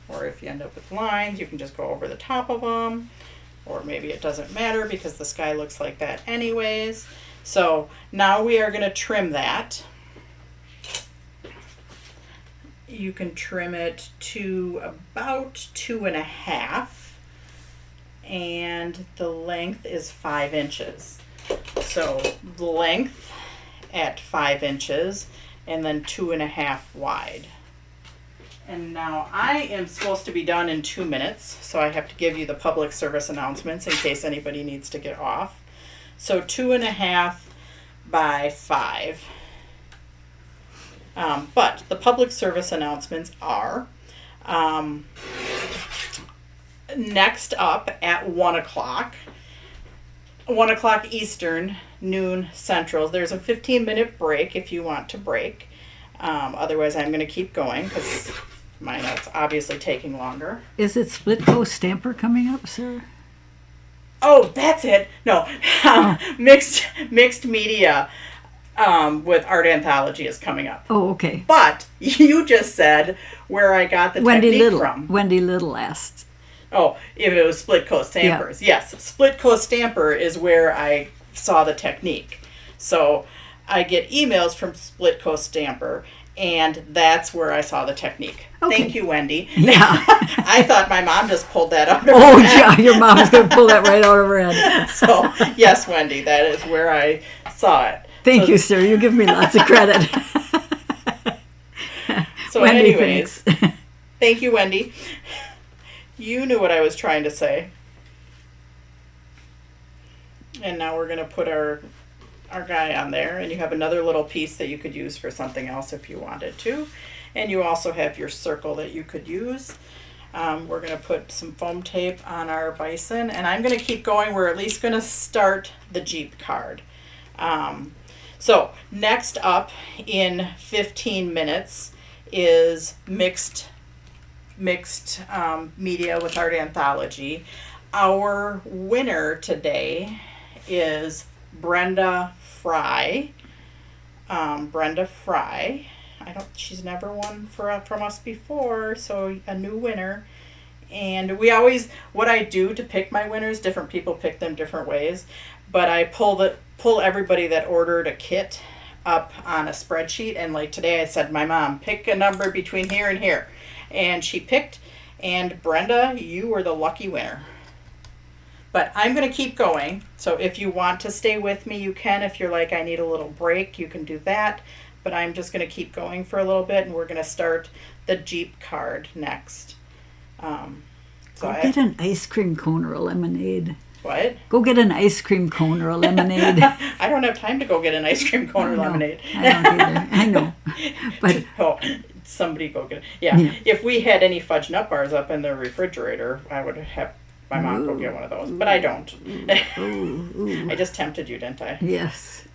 Or if you end up with lines, you can just go over the top of them. Or maybe it doesn't matter because the sky looks like that anyways. So now we are going to trim that. You can trim it to about 2.5, and the length is 5 inches. So the length at 5 inches and then 2.5 wide. And now I am supposed to be done in 2 minutes, so I have to give you the public service announcements in case anybody needs to get off. So 2.5 by 5. But the public service announcements are next up at 1 o'clock. 1 o'clock Eastern, noon Central. There's a 15-minute break if you want to break. Otherwise, I'm going to keep going because my note's obviously taking longer. Is it Split Coast Stamper coming up, sir? Oh, that's it. No, mixed media with art anthology is coming up. Oh, okay. But you just said where I got the technique from. Wendy Little asked. Oh, if it was Split Coast Stampers. Yeah. Yes, Split Coast Stamper is where I saw the technique. So I get emails from Split Coast Stamper, and that's where I saw the technique. Okay. Thank you, Wendy. Yeah. I thought my mom just pulled that out of her Oh, head. yeah, your mom's going to pull that right out of her head. So, yes, Wendy, that is where I saw it. Thank you, sir. You give me lots of credit. So Wendy, anyways, thanks. Thank you, Wendy. You knew what I was trying to say. And now we're going to put our guy on there, and you have another little piece that you could use for something else if you wanted to. And you also have your circle that you could use. We're going to put some foam tape on our bison, and I'm going to keep going. We're at least going to start the Jeep card. So next up in 15 minutes is mixed media with art anthology. Our winner today is Brenda Fry. She's never won from us before, so a new winner. And what I do to pick my winners, different people pick them different ways, but I pull everybody that ordered a kit up on a spreadsheet, and like today I said, my mom, pick a number between here and here. And she picked, And Brenda, you were the lucky winner. But I'm going to keep going. So if you want to stay with me, you can. If you're like, I need a little break, you can do that. But I'm just going to keep going for a little bit, and we're going to start the Jeep card next. Go get an ice cream cone or a lemonade. What? Go get an ice cream cone or a lemonade. I don't have time to go get an ice cream cone or lemonade. I don't either. I know. But somebody go get it. Yeah. If we had any fudge nut bars up in the refrigerator, I would have my mom go get one of those. But I don't. I just tempted you, didn't I? Yes.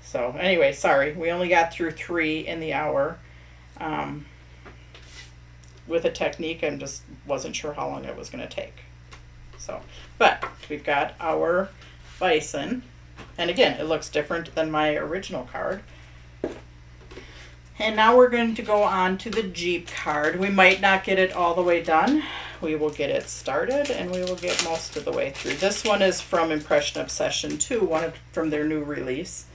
So anyway, sorry. We only got through 3 in the hour. With a technique, I just wasn't sure how long it was going to take. So, but we've got our bison. And again, it looks different than my original card. And now we're going to go on to the Jeep card. We might not get it all the way done. We will get it started, and we will get most of the way through. This one is from Impression Obsession 2, from their new release.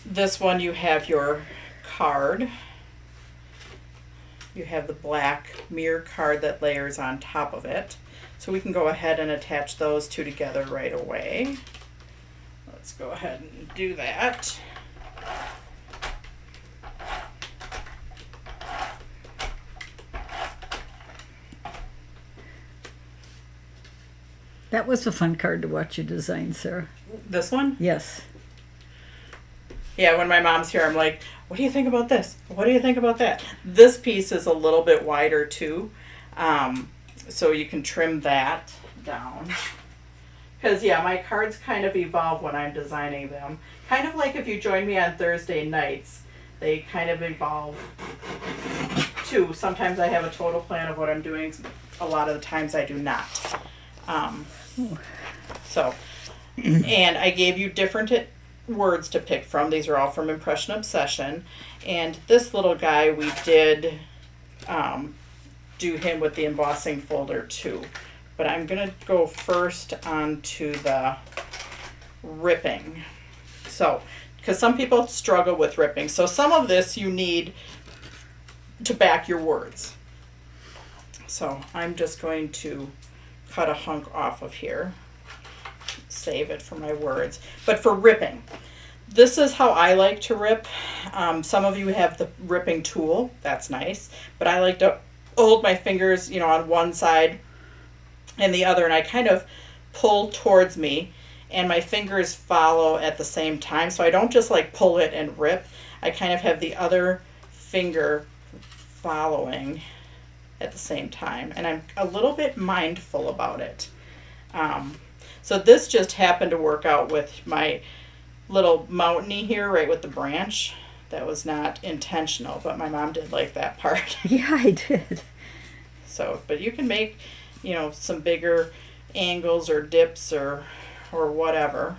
This one, you have your card. You have the black mirror card that layers on top of it. So we can go ahead and attach those two together right away. Let's go ahead and do that. That was a fun card to watch you design, Sarah. This one? Yes. Yeah, when my mom's here, I'm like, what do you think about this? What do you think about that? This piece is a little bit wider too. So you can trim that down. Because yeah, my cards kind of evolve when I'm designing them. Kind of like if you join me on Thursday nights, they kind of evolve too. Sometimes I have a total plan of what I'm doing. A lot of the times I do not. And I gave you different words to pick from. These are all from Impression Obsession. And this little guy, we did do him with the embossing folder too. But I'm going to go first onto the ripping. So, because some people struggle with ripping. So some of this you need to back your words. So I'm just going to cut a hunk off of here. Save it for my words. But for ripping, this is how I like to rip. Some of you have the ripping tool. That's nice. But I like to hold my fingers, on one side and the other, and I kind of pull towards me, and my fingers follow at the same time. So I don't just like pull it and rip. I kind of have the other finger following at the same time, and I'm a little bit mindful about it. So this just happened to work out with my little mountainy here, right with the branch. That was not intentional, but my mom did like that part. Yeah, I did. So, but you can make, some bigger angles or dips or whatever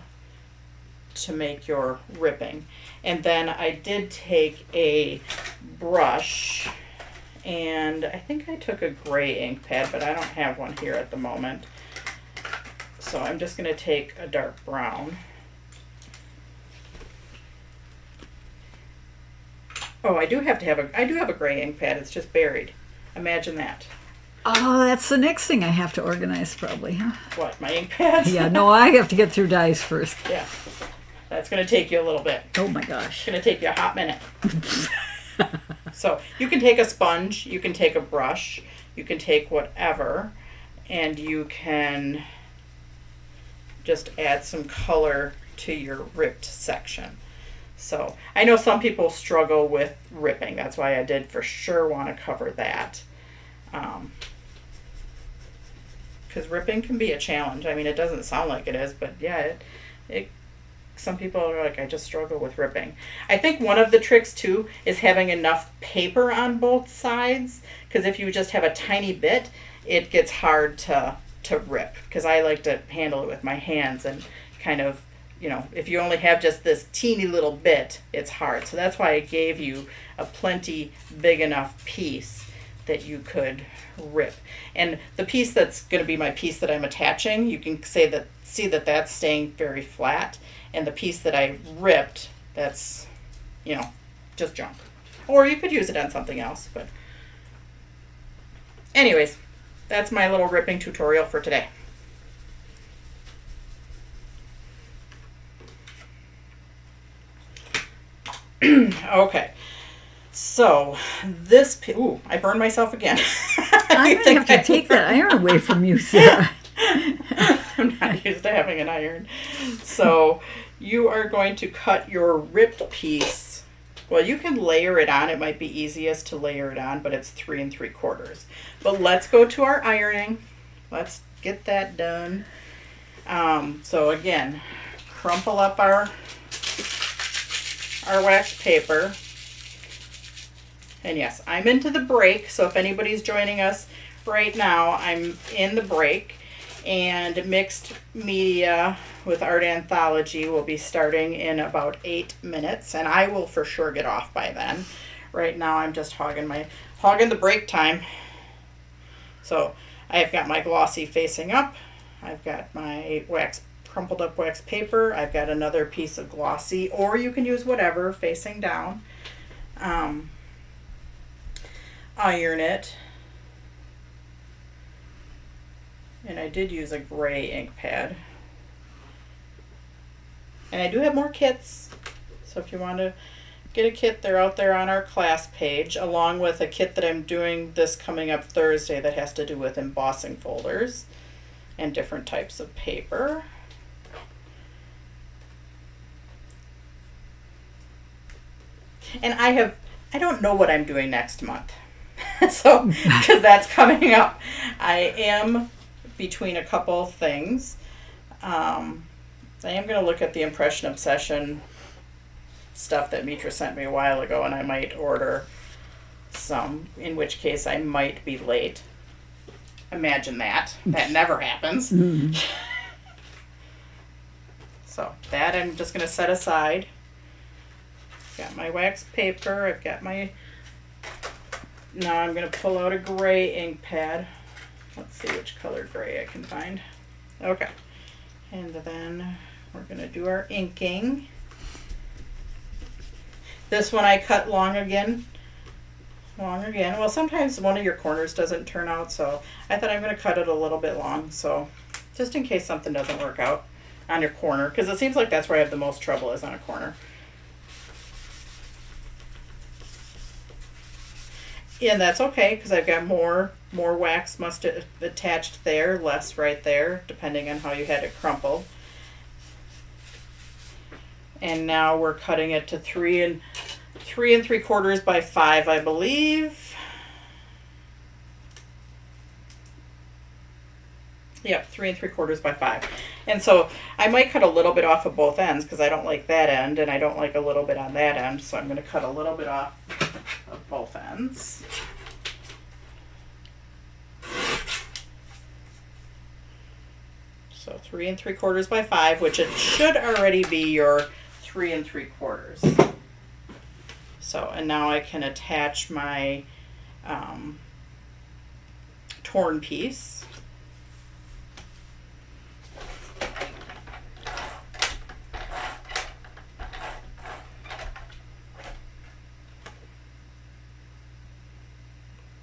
to make your ripping. And then I did take a brush, and I think I took a gray ink pad, but I don't have one here at the moment. So I'm just going to take a dark brown. Oh, I do have a gray ink pad. It's just buried. Imagine that. Oh, that's the next thing I have to organize probably, huh? What, my ink pads? Yeah, no, I have to get through dyes first. Yeah. That's going to take you a little bit. Oh my gosh. It's going to take you a hot minute. So you can take a sponge, you can take a brush, you can take whatever, and you can just add some color to your ripped section. So I know some people struggle with ripping. That's why I did for sure want to cover that. Because ripping can be a challenge. I mean, it doesn't sound like it is, but yeah, some people are like, I just struggle with ripping. I think one of the tricks too is having enough paper on both sides, because if you just have a tiny bit, it gets hard to rip, because I like to handle it with my hands, and kind of, if you only have just this teeny little bit, it's hard. So that's why I gave you a plenty big enough piece that you could rip. And the piece that's going to be my piece that I'm attaching, you can see that that's staying very flat. And the piece that I ripped, that's, just junk. Or you could use it on something else, but anyways, that's my little ripping tutorial for today. Okay, so this, ooh, I burned myself again. I'm going to have to take that iron away from you, Sarah. I'm not used to having an iron. So you are going to cut your ripped piece. Well, you can layer it on. It might be easiest to layer it on, but it's 3 3/4. But let's go to our ironing. Let's get that done. So again, crumple up our wax paper. And yes, I'm into the break, so if anybody's joining us right now, I'm in the break. And mixed media with art anthology will be starting in about 8 minutes, and I will for sure get off by then. Right now I'm just hogging the break time. So I've got my glossy facing up, I've got my crumpled up wax paper, I've got another piece of glossy, or you can use whatever, facing down. Iron it. And I did use a gray ink pad. And I do have more kits. So if you want to get a kit, they're out there on our class page, along with a kit that I'm doing this coming up Thursday that has to do with embossing folders and different types of paper. And I don't know what I'm doing next month. So, because that's coming up. I am between a couple things. I am going to look at the Impression Obsession stuff that Mitra sent me a while ago, and I might order some, in which case I might be late. Imagine that. That never happens. Mm. So that I'm just going to set aside. Got my wax paper. I've got my... Now I'm going to pull out a gray ink pad. Let's see which color gray I can find. Okay. And then we're going to do our inking. This one I cut long again. Well, sometimes one of your corners doesn't turn out, so I thought I'm going to cut it a little bit long, so just in case something doesn't work out on your corner, because it seems like that's where I have the most trouble, is on a corner. And that's okay, because I've got more wax must have attached there, less right there, depending on how you had it crumpled. And now we're cutting it to 3 3/4 by 5, I believe. Yep, 3 3/4 by 5. And so I might cut a little bit off of both ends, because I don't like that end, and I don't like a little bit on that end, so I'm going to cut a little bit off of both ends. So 3 3/4 by 5, which it should already be your 3 3/4. So, and now I can attach my torn piece.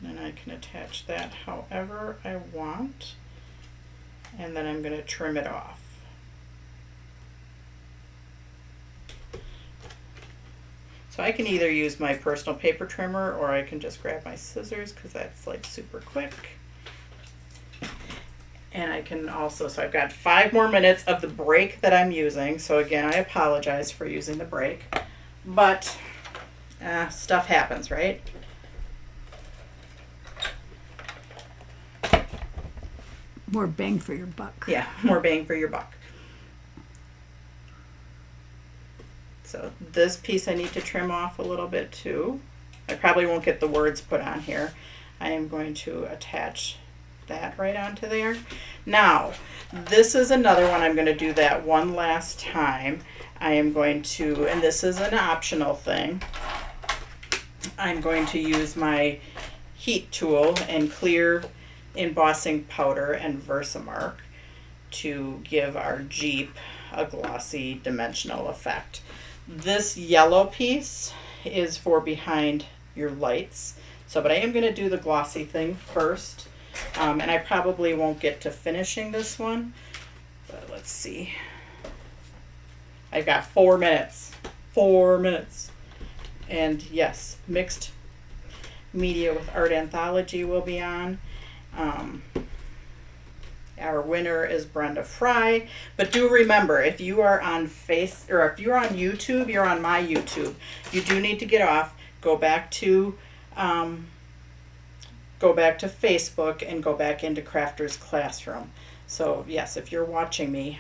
And I can attach that however I want. And then I'm going to trim it off. So I can either use my personal paper trimmer, or I can just grab my scissors, because that's like super quick. And I can also, so I've got 5 more minutes of the break that I'm using. So again, I apologize for using the break, but stuff happens, right? More bang for your buck. Yeah, more bang for your buck. So this piece I need to trim off a little bit too. I probably won't get the words put on here. I am going to attach that right onto there. Now, this is another one. I'm going to do that one last time. I am going to, and this is an optional thing, I'm going to use my heat tool and clear embossing powder and Versamark to give our Jeep a glossy dimensional effect. This yellow piece is for behind your lights. So, but I am going to do the glossy thing first. And I probably won't get to finishing this one. But let's see. I've got 4 minutes. 4 minutes. And yes, mixed media with art anthology will be on. Our winner is Brenda Fry. But do remember, if you are on if you're on YouTube, you're on my YouTube. You do need to get off, go back to Facebook and go back into Crafter's Classroom. So yes, if you're watching me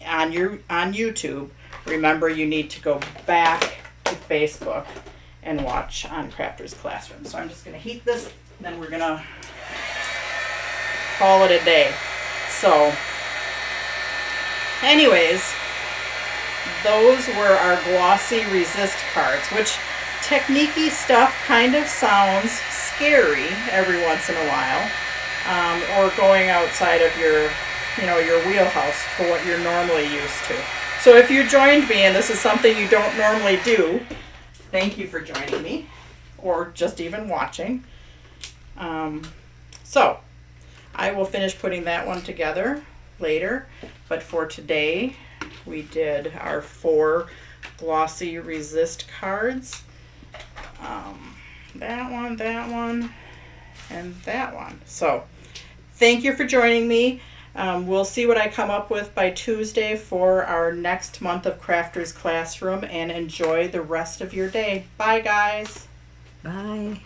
on YouTube, remember you need to go back to Facebook and watch on Crafter's Classroom. So I'm just going to heat this, and then we're going to call it a day. So anyways, those were our Glossy Resist cards, which technique-y stuff kind of sounds scary every once in a while, or going outside of your wheelhouse for what you're normally used to. So if you joined me and this is something you don't normally do, thank you for joining me, or just even watching. So I will finish putting that one together later, but for today we did our 4 Glossy Resist cards. That one, and that one. So thank you for joining me. We'll see what I come up with by Tuesday for our next month of Crafter's Classroom, and enjoy the rest of your day. Bye, guys. Bye.